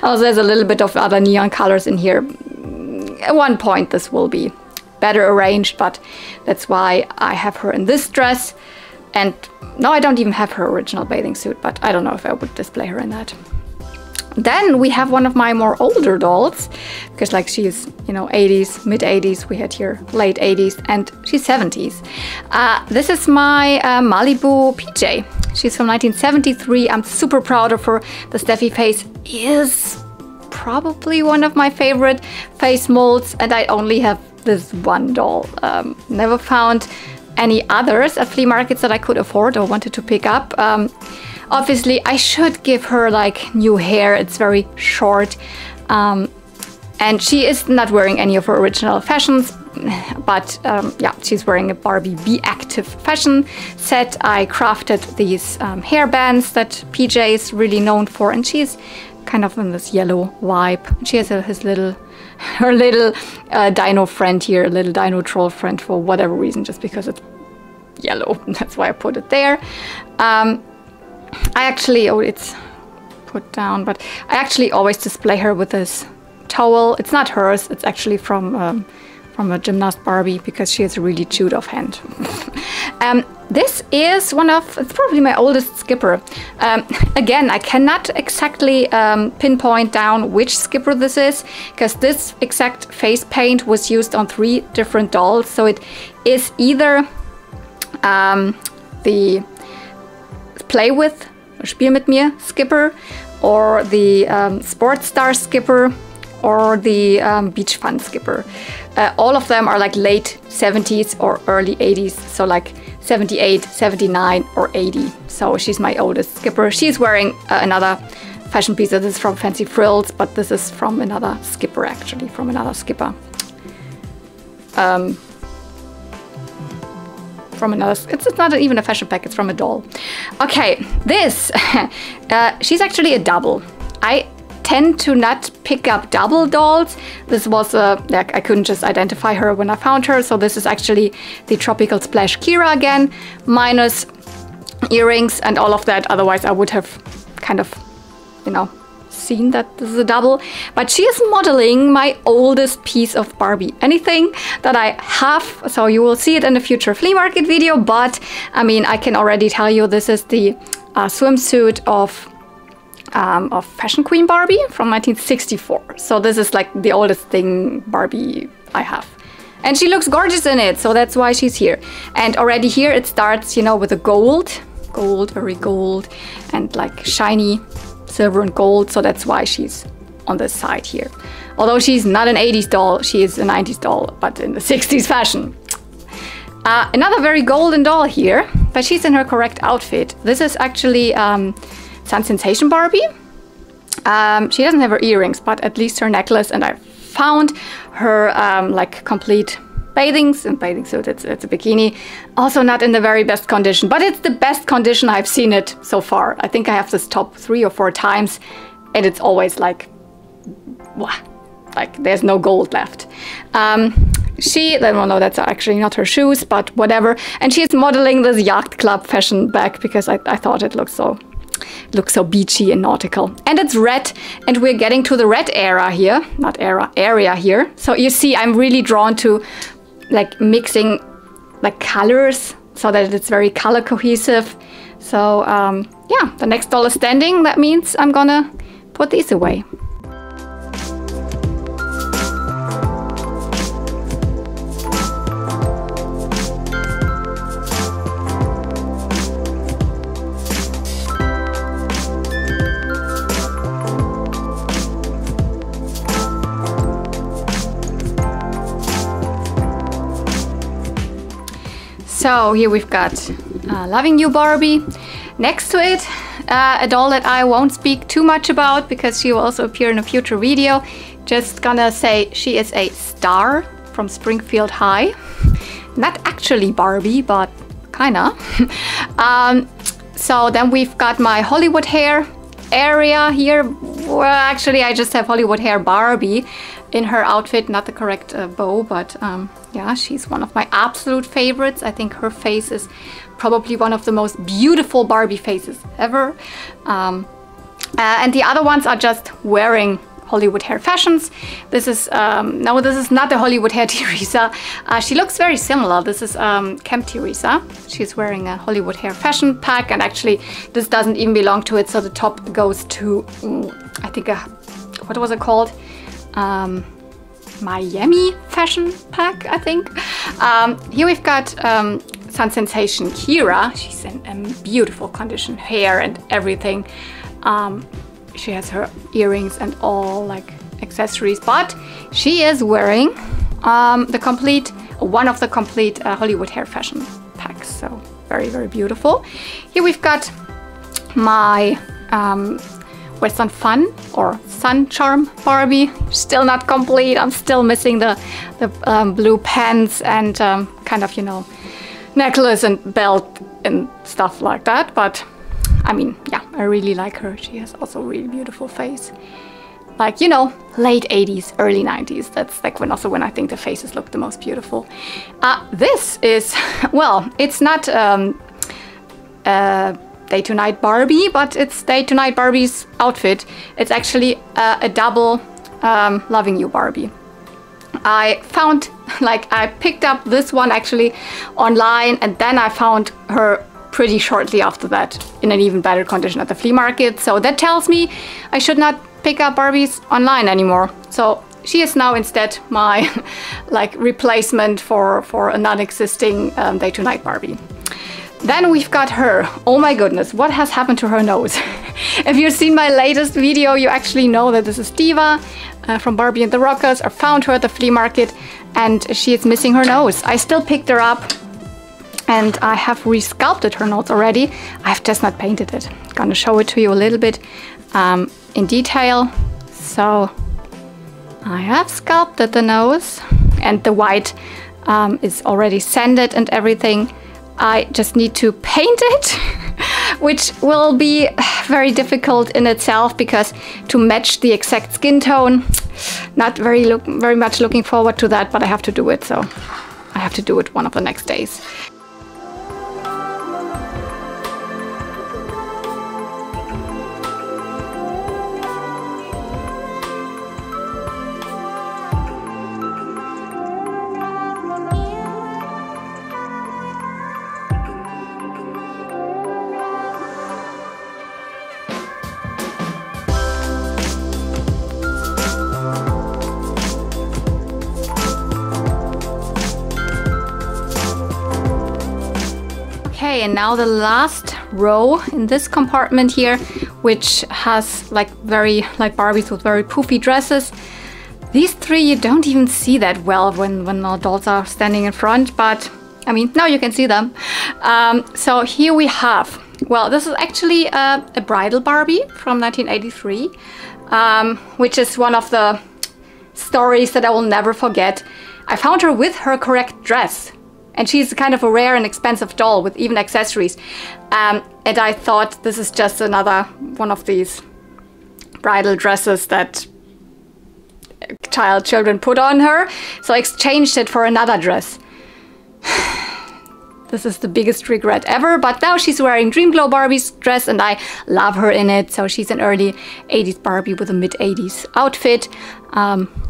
oh, there's a little bit of other neon colors in here. At one point this will be better arranged, but that's why I have her in this dress. And no, I don't even have her original bathing suit, but I don't know if I would display her in that. Then we have one of my more older dolls, because like she's, you know, 80s, mid 80s, we had here late 80s, and she's 70s. This is my Malibu PJ. She's from 1973. I'm super proud of her. The Steffi face is probably one of my favorite face molds, and I only have this one doll. Never found any others at flea markets that I could afford or wanted to pick up. Obviously, I should give her like new hair. It's very short. And she is not wearing any of her original fashions, but yeah, she's wearing a Barbie Be Active fashion set. I crafted these hair bands that PJ is really known for, and she's kind of in this yellow vibe. She has her little dino friend here, a little dino troll friend for whatever reason, just because it's yellow. That's why I put it there. I actually, oh, it's put down, but I actually always display her with this towel. It's not hers, it's actually from a gymnast Barbie, because she has a really chewed off hand. This is it's probably my oldest skipper. Again, I cannot exactly pinpoint down which skipper this is, because this exact face paint was used on 3 different dolls. So it is either the Play With, Spiel mit mir skipper, or the Sports Star skipper, or the Beach Fun skipper. All of them are like late 70s or early 80s, so like 78, 79 or 80. So she's my oldest skipper. She's wearing another fashion piece. This is from Fancy Frills, but this is from another skipper, actually, from another skipper. From another, it's not even a fashion pack, it's from a doll. Okay, this, she's actually a double. I tend to not pick up double dolls. This was like, I couldn't just identify her when I found her, so this is actually the Tropical Splash Kira again, minus earrings and all of that. Otherwise I would have kind of, you know, seen that this is a double. But she is modeling my oldest piece of Barbie. Anything that I have, so you will see it in a future flea market video, but I mean, I can already tell you this is the swimsuit of Fashion Queen Barbie from 1964. So this is like the oldest thing Barbie I have. And she looks gorgeous in it, so that's why she's here. And already here it starts, you know, with a gold, very gold, and like shiny silver and gold, so that's why she's on this side here. Although she's not an 80s doll, she is a 90s doll, but in the 60s fashion. Another very golden doll here, but she's in her correct outfit. This is actually Sun Sensation Barbie. She doesn't have her earrings, but at least her necklace, and I found her like complete bathing suit. It's a bikini, also not in the very best condition, but it's the best condition I've seen it so far. I think I have this top 3 or 4 times, and it's always like there's no gold left. Well, no, that's actually not her shoes, but whatever. And she's modeling this Yacht Club fashion bag, because I thought it looked so beachy and nautical. And it's red, and we're getting to the red era here, area here. So you see, I'm really drawn to like mixing like colors so that it's very color cohesive. So yeah, the next doll is standing. That means I'm gonna put these away. So here we've got Loving You Barbie. Next to it, a doll that I won't speak too much about because she will also appear in a future video. Just gonna say she is a star from Springfield High. Not actually Barbie, but kinda. So then we've got my Hollywood hair area here. Well, actually I just have Hollywood hair Barbie in her outfit, not the correct bow, but yeah, she's one of my absolute favorites. I think her face is probably one of the most beautiful Barbie faces ever. And the other ones are just wearing Hollywood hair fashions. This is, no, this is not the Hollywood hair Teresa. She looks very similar. This is Camp Teresa. She's wearing a Hollywood hair fashion pack, and actually this doesn't even belong to it, so the top goes to, I think, what was it called? Miami fashion pack, I think. Here we've got Sun Sensation Kira. She's in beautiful condition, hair and everything. She has her earrings and all like accessories, but she is wearing one of the complete Hollywood hair fashion packs. So very, very beautiful. Here we've got my Western Fun or Sun Charm Barbie. Still not complete. I'm still missing the blue pants and kind of, you know, necklace and belt and stuff like that. But I mean, yeah, I really like her. She has also a really beautiful face. Like, you know, late 80s, early 90s. That's like when I think the faces look the most beautiful. This is, well, it's not Day to Night Barbie, but it's Day to Night Barbie's outfit. It's actually a double Loving You Barbie. I found, like, I picked up this one actually online, and then I found her pretty shortly after that in an even better condition at the flea market. So that tells me I should not pick up Barbies online anymore. So she is now instead my like replacement for a non-existing Day to Night Barbie. Then we've got her. Oh my goodness, what has happened to her nose? If you've seen my latest video, you actually know that this is Diva from Barbie and the Rockers. I found her at the flea market and she is missing her nose. I still picked her up and I have resculpted her nose already. I've just not painted it. I'm gonna show it to you a little bit in detail. So I have sculpted the nose and the white is already sanded and everything. I just need to paint it, which will be very difficult in itself because to match the exact skin tone, not very much looking forward to that, but I have to do it, so I have to do it one of the next days. Okay, and now the last row in this compartment here, which has like Barbies with very poofy dresses. These three you don't even see that well when our dolls are standing in front, but I mean, now you can see them. So here we have, well, this is actually a bridal Barbie from 1983, which is one of the stories that I will never forget. I found her with her correct dress. And she's kind of a rare and expensive doll with even accessories. And I thought this is just another one of these bridal dresses that children put on her. So I exchanged it for another dress. This is the biggest regret ever, but now she's wearing Dreamglow Barbie's dress and I love her in it. So she's an early 80s Barbie with a mid 80s outfit.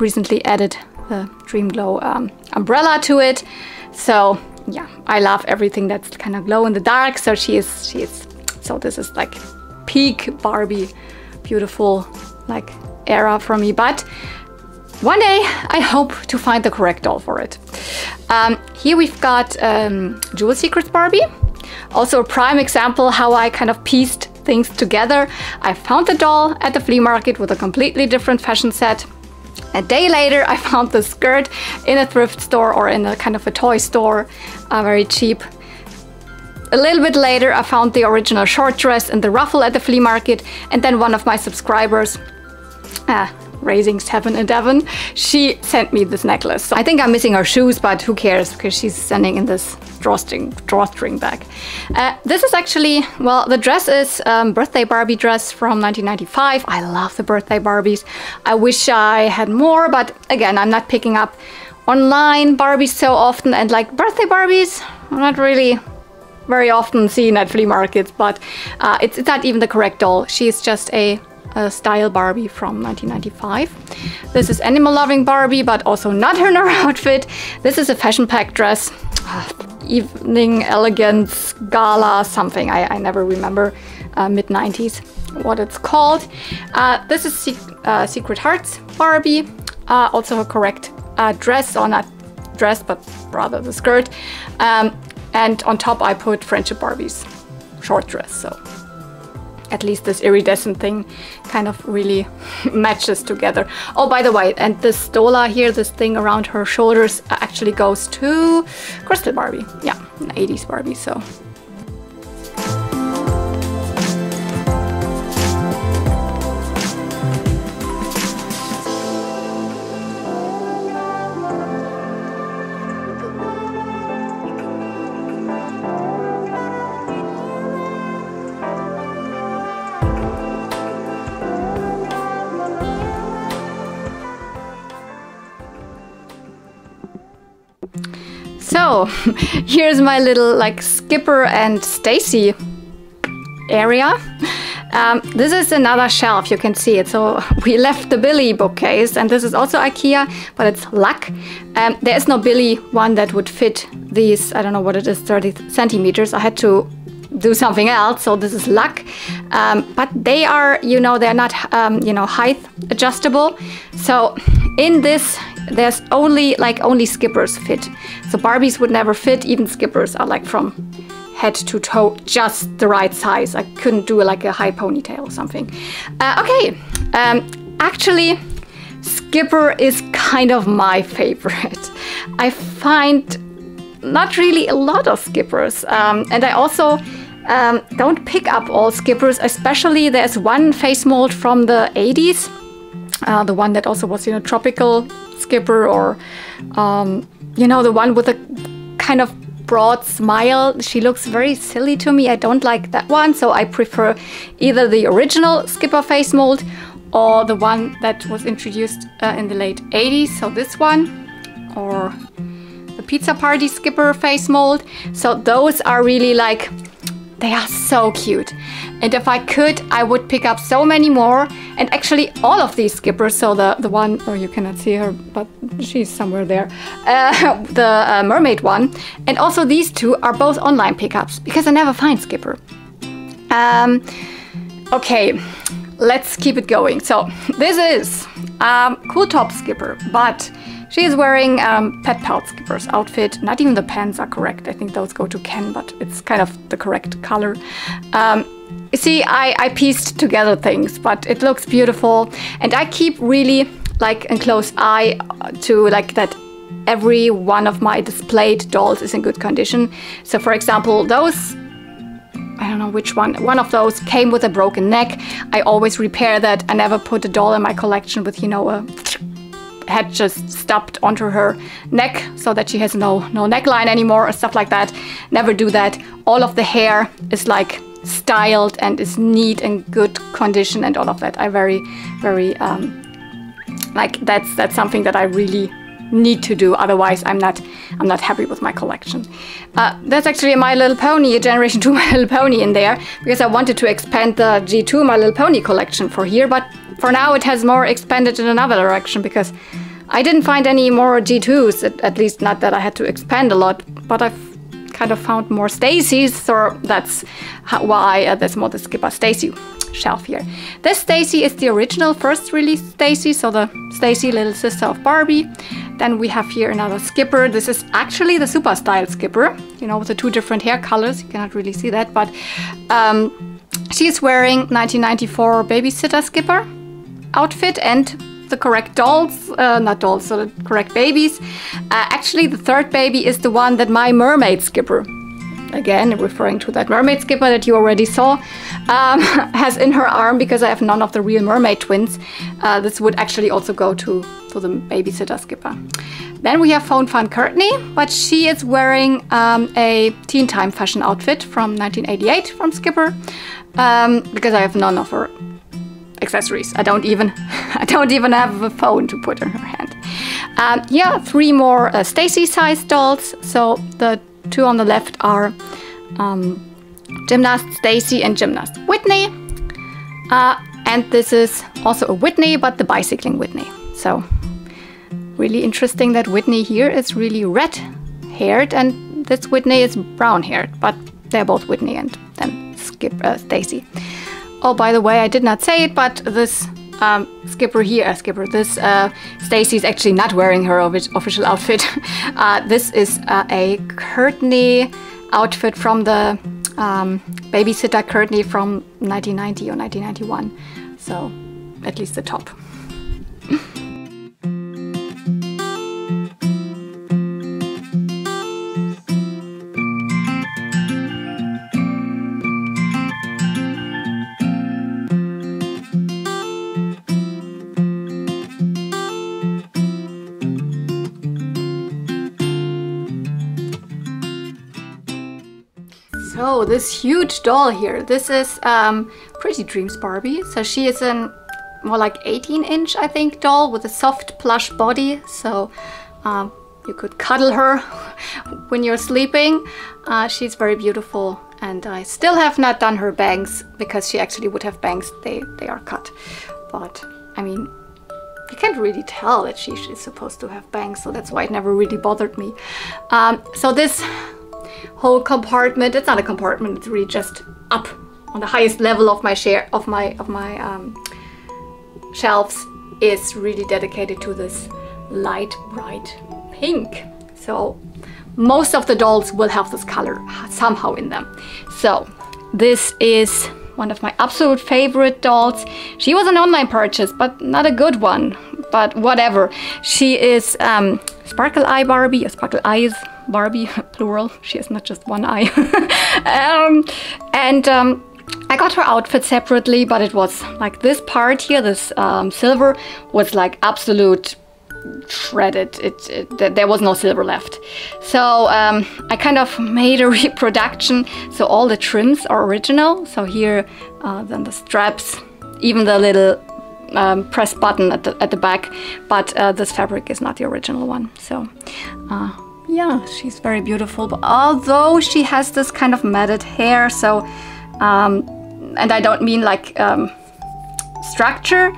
Recently added the Dreamglow umbrella to it. So yeah, I love everything that's kind of glow in the dark. So she is So this is like peak Barbie, beautiful like era for me. But one day I hope to find the correct doll for it. Here we've got Jewel Secrets Barbie. Also a prime example how I kind of pieced things together. I found the doll at the flea market with a completely different fashion set. A day later I found the skirt in a thrift store or in a kind of a toy store, very cheap. A little bit later I found the original short dress and the ruffle at the flea market, and then one of my subscribers, Raising 7 in Devon, she sent me this necklace. So I think I'm missing her shoes, but who cares, because she's sending in this drawstring bag. This is actually, well, the dress is birthday Barbie dress from 1995. I love the birthday Barbies. I wish I had more, but again, I'm not picking up online Barbies so often, and like birthday Barbies, I'm not really very often seen at flea markets, but it's not even the correct doll. She is just a style Barbie from 1995. This is animal loving Barbie, but also not in her outfit. This is a fashion pack dress, evening elegance gala something. I never remember mid-90s what it's called. This is Secret Hearts Barbie, also a correct dress, or not dress but rather the skirt, and on top I put Friendship Barbie's short dress, so at least this iridescent thing kind of really matches together. Oh, by the way, and this stola here, this thing around her shoulders, actually goes to Crystal Barbie. Yeah, an 80s Barbie, so. So here's my little like Skipper and Stacy area. This is another shelf, you can see it. So we left the Billy bookcase, and this is also IKEA, but it's Luck. There is no Billy one that would fit these, I don't know what it is, 30 centimeters. I had to do something else, so this is Luck. But they are, you know, they're not, you know, height adjustable. So in this, there's only Skippers fit. So Barbies would never fit, even Skippers are like from head to toe just the right size. I couldn't do like a high ponytail or something. Okay, actually Skipper is kind of my favorite. I find not really a lot of Skippers, and I also don't pick up all Skippers, especially there's one face mold from the 80s, the one that also was, you know, tropical Skipper, or you know, the one with a kind of broad smile. She looks very silly to me. I don't like that one, so I prefer either the original Skipper face mold or the one that was introduced in the late 80s, so this one, or the Pizza Party Skipper face mold. So those are really like, they are so cute. And if I could, I would pick up so many more. And actually all of these Skippers, so the one, oh, you cannot see her, but she's somewhere there, the mermaid one, and also these two are both online pickups, because I never find Skipper. Okay, let's keep it going. So this is Cool Top Skipper, but she is wearing Pet Pal Skipper's outfit. Not even the pants are correct. I think those go to Ken, but it's kind of the correct color. You see, I pieced together things, but it looks beautiful. And I keep really like a close eye to like that every one of my displayed dolls is in good condition. So for example, those, I don't know which one of those came with a broken neck. I always repair that. I never put a doll in my collection with, you know, a head just stopped onto her neck so that she has no neckline anymore or stuff like that. Never do that. All of the hair is like styled and is neat and good condition and all of that. I very like that's something that I really need to do, otherwise I'm not happy with my collection. That's actually a My Little Pony, a Generation 2 My Little Pony in there, because I wanted to expand the G2 My Little Pony collection for here, but for now it has more expanded in another direction, because I didn't find any more G2s, at least not that I had to expand a lot, but I've kind of found more Stacy's, so that's why there's more the Skipper Stacy shelf here. This Stacy is the original first release Stacy, so the Stacy, little sister of Barbie. Then we have here another Skipper. This is actually the super style Skipper, you know, with the two different hair colors. You cannot really see that, but she's wearing 1994 babysitter Skipper outfit and the correct dolls, not dolls, so the correct babies. Actually, the third baby is the one that my mermaid Skipper, again referring to that mermaid Skipper that you already saw, has in her arm, because I have none of the real mermaid twins. This would actually also go to the babysitter Skipper. Then we have Phone Fun Courtney, but she is wearing a Teen Time fashion outfit from 1988 from Skipper, because I have none of her accessories. I don't even have a phone to put in her hand. Yeah, 3 more Stacy sized dolls. So the 2 on the left are Gymnast Stacy and Gymnast Whitney. And this is also a Whitney, but the bicycling Whitney. So really interesting that Whitney here is really red haired and this Whitney is brown haired, but they're both Whitney and then Stacy. Oh, by the way, I did not say it, but this Skipper here, this Stacy is actually not wearing her official outfit. This is a Courtney outfit from the babysitter Courtney from 1990 or 1991. So at least the top. So this huge doll here, this is Pretty Dreams Barbie. So she is a more like 18-inch, I think, doll with a soft plush body. So you could cuddle her when you're sleeping. She's very beautiful, and I still have not done her bangs because she actually would have bangs. They are cut, but I mean, you can't really tell that she's supposed to have bangs, so that's why it never really bothered me. So this whole compartment, it's not a compartment, it's really just up on the highest level of my shelves, is really dedicated to this light bright pink. So most of the dolls will have this color somehow in them. So this is one of my absolute favorite dolls. She was an online purchase, but not a good one, but whatever. She is Sparkle Eye Barbie, or Sparkle Eyes Barbie, plural. She has not just one eye. I got her outfit separately, but it was like this part here, this silver, was like absolute shredded. There was no silver left. So I kind of made a reproduction. So all the trims are original. So here, then the straps, even the little press button at the back, but this fabric is not the original one. So yeah, she's very beautiful, but although she has this kind of matted hair, so and I don't mean like structure,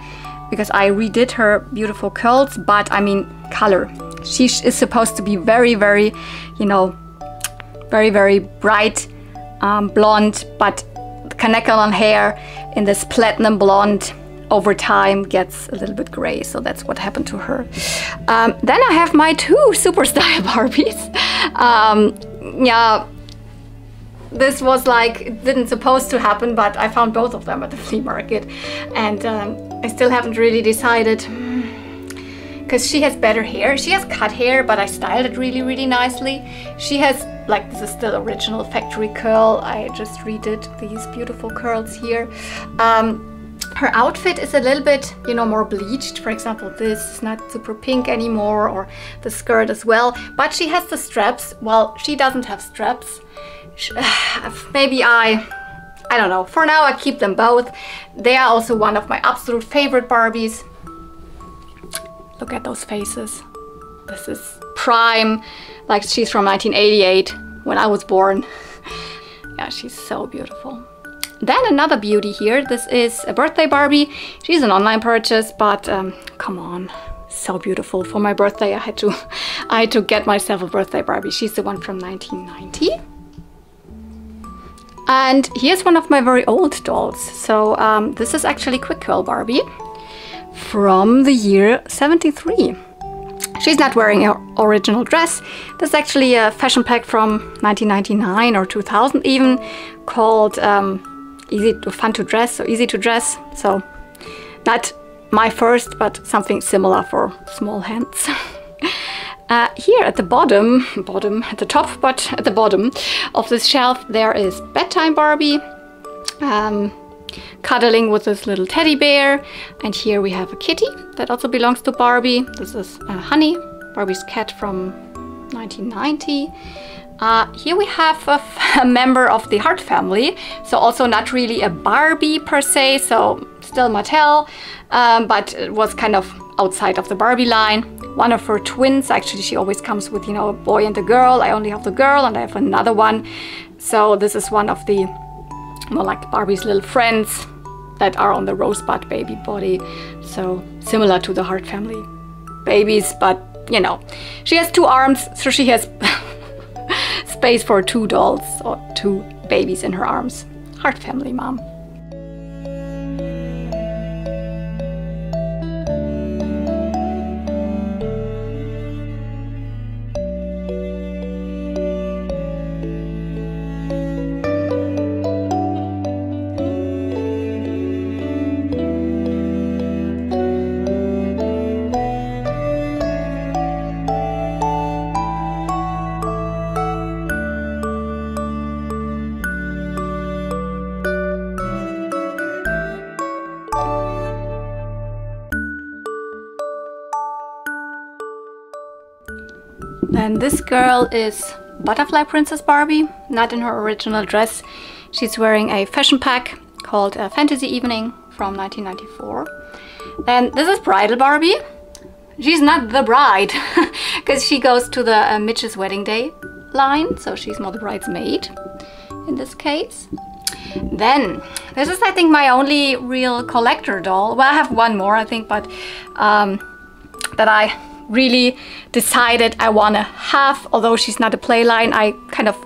because I redid her beautiful curls, but I mean color. She is supposed to be very, very, you know, very, very bright blonde, but the Kanekalon hair in this platinum blonde over time gets a little bit gray, so that's what happened to her. Then I have my 2 super style Barbies. Yeah, this was like, it didn't supposed to happen, but I found both of them at the flea market, and I still haven't really decided, because she has better hair. She has cut hair, but I styled it really, really nicely. She has, like, this is still original factory curl. I just redid these beautiful curls here. Her outfit is a little bit, you know, more bleached. For example, this is not super pink anymore, or the skirt as well. But she has the straps. Well, she doesn't have straps. Maybe I don't know. For now, I keep them both. They are also one of my absolute favorite Barbies. Look at those faces. This is prime. Like, she's from 1988, when I was born. Yeah, she's so beautiful. Then another beauty here. This is a birthday Barbie. She's an online purchase, but come on, so beautiful. For my birthday, I had to get myself a birthday Barbie. She's the one from 1990. And here's one of my very old dolls. So this is actually Quick Curl Barbie from the year 73. She's not wearing her original dress. This is actually a fashion pack from 1999 or 2000 even, called Fun to Dress, so easy to dress. So not my first, but something similar for small hands. Here at the bottom, at the top, but at the bottom of this shelf, there is Bedtime Barbie, cuddling with this little teddy bear. And here we have a kitty that also belongs to Barbie. This is Honey, Barbie's cat from 1990. Here we have a member of the Hart family, so also not really a Barbie per se, so still Mattel, but it was kind of outside of the Barbie line. One of her twins, actually she always comes with, you know, a boy and a girl. I only have the girl and I have another one. So this is one of the more like Barbie's little friends that are on the Rosebud baby body. So similar to the Hart family babies, but you know, she has 2 arms, so she has space for 2 dolls or 2 babies in her arms. Hart family mom. And this girl is Butterfly Princess Barbie, not in her original dress. She's wearing a fashion pack called Fantasy Evening from 1994. And this is Bridal Barbie. She's not the bride, because she goes to the Mitch's Wedding Day line, so she's more the bridesmaid in this case. Then, this is I think my only real collector doll. Well, I have one more I think, but that I really decided I want to have, although she's not a play line. I kind of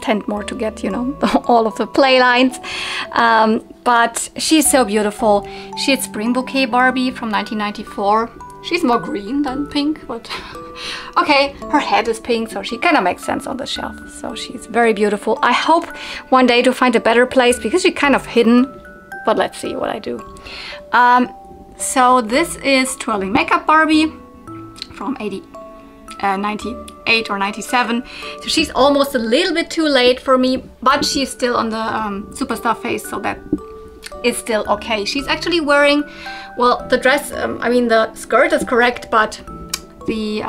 tend more to get, you know, all of the play lines. But she's so beautiful. She's Spring Bouquet Barbie from 1994. She's more green than pink, but okay, her head is pink, so she kind of makes sense on the shelf. So she's very beautiful. I hope one day to find a better place because she's kind of hidden, but let's see what I do. So this is Twirling Makeup Barbie from 98 or 97. So she's almost a little bit too late for me, but she's still on the superstar phase, so that is still okay. She's actually wearing, well, the dress, I mean the skirt is correct, but the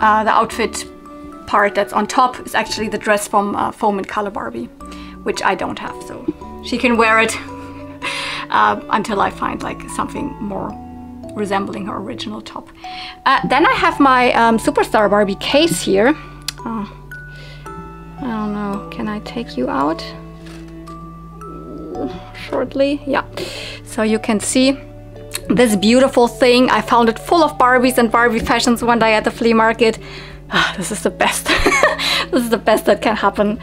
outfit part that's on top is actually the dress from Foam and Color Barbie, which I don't have, so she can wear it until I find like something more resembling her original top. Then I have my Superstar Barbie case here. I don't know, can I take you out shortly? Yeah, so you can see this beautiful thing. I found it full of Barbies and Barbie fashions one day at the flea market. This is the best. This is the best that can happen.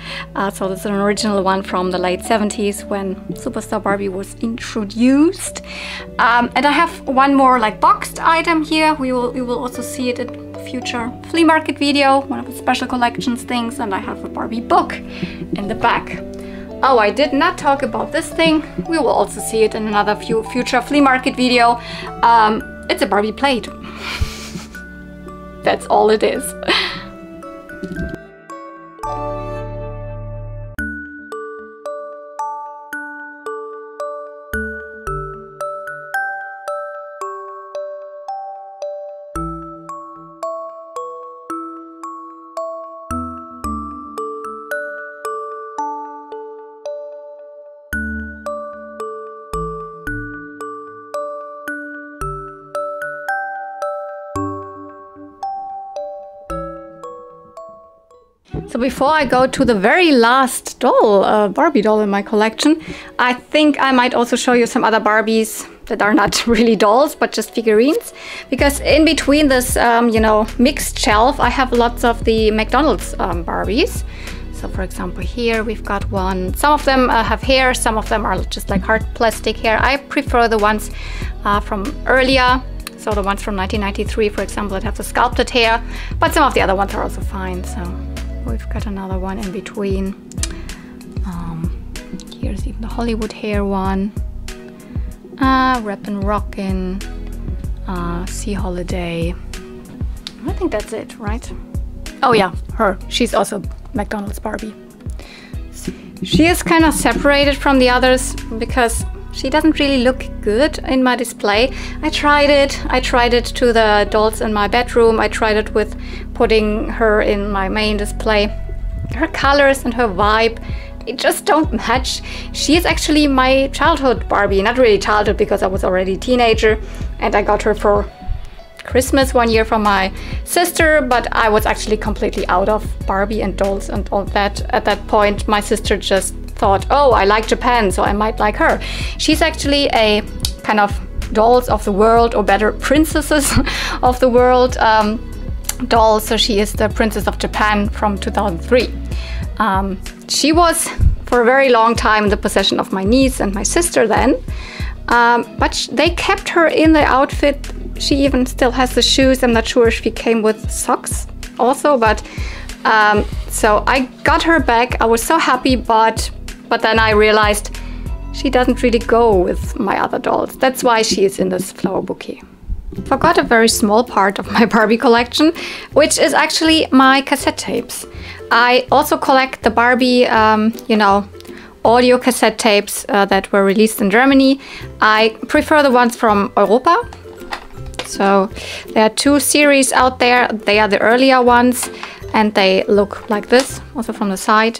So this is an original one from the late 70s when Superstar Barbie was introduced. And I have one more like boxed item here. We will also see it in the future flea market video, one of the special collections things. And I have a Barbie book in the back. Oh, I did not talk about this thing. We will also see it in another future flea market video. It's a Barbie plate. That's all it is. So before I go to the very last doll, Barbie doll in my collection, I think I might also show you some other Barbies that are not really dolls, but just figurines. Because in between this, you know, mixed shelf, I have lots of the McDonald's Barbies. So So for example, here we've got one. Some of them have hair, some of them are just like hard plastic hair. I prefer the ones from earlier. So the ones from 1993, for example, that have the sculpted hair, but some of the other ones are also fine. So we've got another one in between. Here's even the Hollywood hair one. Rappin' Rockin', Sea Holiday. I think that's it, right? Oh yeah, her. She's also McDonald's Barbie. She is kind of separated from the others because she doesn't really look good in my display. I tried it to the dolls in my bedroom. I tried it with putting her in my main display. Her colors and her vibe, it just don't match. She is actually my childhood Barbie. Not really childhood because I was already a teenager and I got her for Christmas one year from my sister, but I was actually completely out of Barbie and dolls and all that. At that point, my sister just thought, oh, I like Japan, so I might like her. She's actually a kind of dolls of the world, or better, princesses of the world doll. So she is the Princess of Japan from 2003. She was for a very long time in the possession of my niece and my sister then, but they kept her in the outfit. She even still has the shoes. I'm not sure if she came with socks also, but so I got her back. I was so happy, but then I realized she doesn't really go with my other dolls. That's why she is in this flower bouquet. Forgot a very small part of my Barbie collection, which is actually my cassette tapes. I also collect the Barbie, you know, audio cassette tapes that were released in Germany. I prefer the ones from Europa. So there are two series out there. They are the earlier ones and they look like this, also from the side.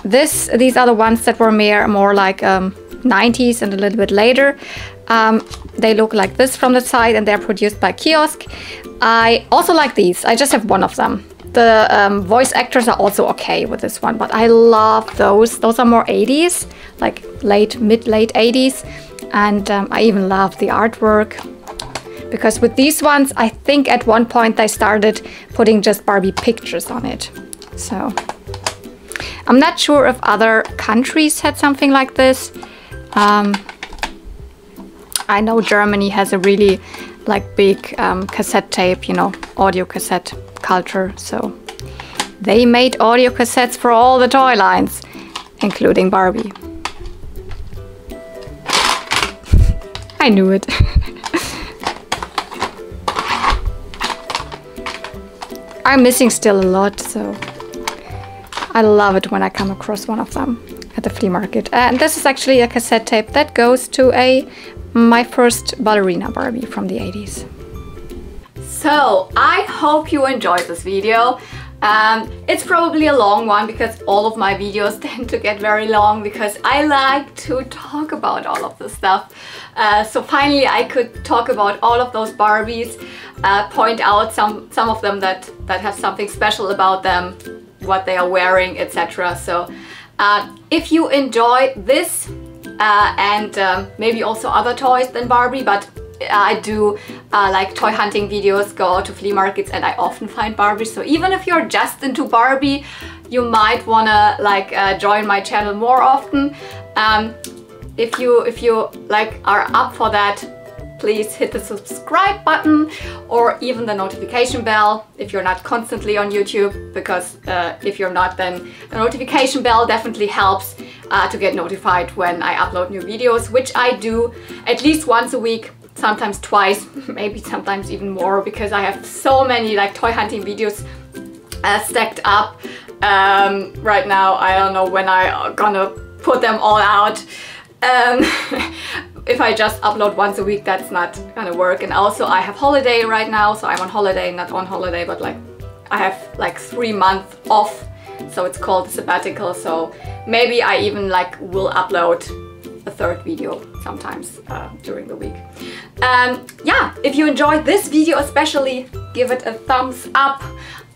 These are the ones that were more like 90s and a little bit later. They look like this from the side and they're produced by Kiosk. I also like these. I just have one of them. The voice actors are also okay with this one, but I love those. Those are more 80s, like late 80s. And I even love the artwork. Because with these ones, I think at one point they started putting just Barbie pictures on it. So I'm not sure if other countries had something like this. I know Germany has a really like big cassette tape, you know, audio cassette culture. So they made audio cassettes for all the toy lines, including Barbie. I knew it. I'm missing still a lot, so I love it when I come across one of them at the flea market. And this is actually a cassette tape that goes to my first ballerina Barbie from the 80s. So I hope you enjoyed this video. It's probably a long one because all of my videos tend to get very long because I like to talk about all of this stuff. So finally I could talk about all of those Barbies, point out some of them that have something special about them, what they are wearing, etc. So if you enjoy this and maybe also other toys than Barbie, but I do like toy hunting videos, go out to flea markets, and I often find Barbie. So even if you're just into Barbie, you might wanna like join my channel more often. If you like are up for that, please hit the subscribe button or even the notification bell if you're not constantly on YouTube, because if you're not, then the notification bell definitely helps to get notified when I upload new videos, which I do at least once a week. Sometimes twice, maybe sometimes even more, because I have so many like toy hunting videos stacked up right now. I don't know when I'm gonna put them all out. If I just upload once a week, that's not gonna work. And also I have holiday right now, so I'm on holiday, not on holiday, but like I have like 3 months off, so it's called sabbatical. So maybe I even like will upload a third video sometimes during the week. Yeah, if you enjoyed this video especially, give it a thumbs up.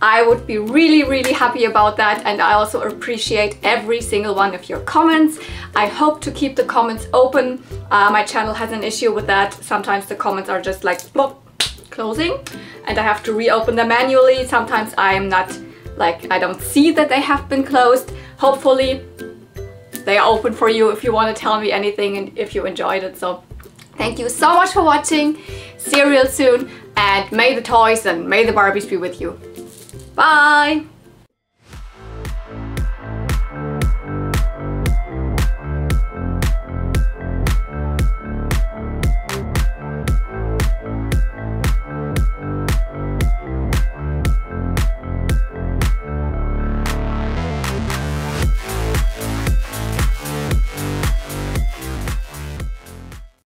I would be really happy about that, and I also appreciate every single one of your comments. I hope to keep the comments open. My channel has an issue with that. Sometimes the comments are just like plop, closing, and I have to reopen them manually. Sometimes I'm not Like, I don't see that they have been closed. Hopefully they are open for you if you want to tell me anything and if you enjoyed it. So thank you so much for watching. See you real soon, and may the toys and may the Barbies be with you. Bye!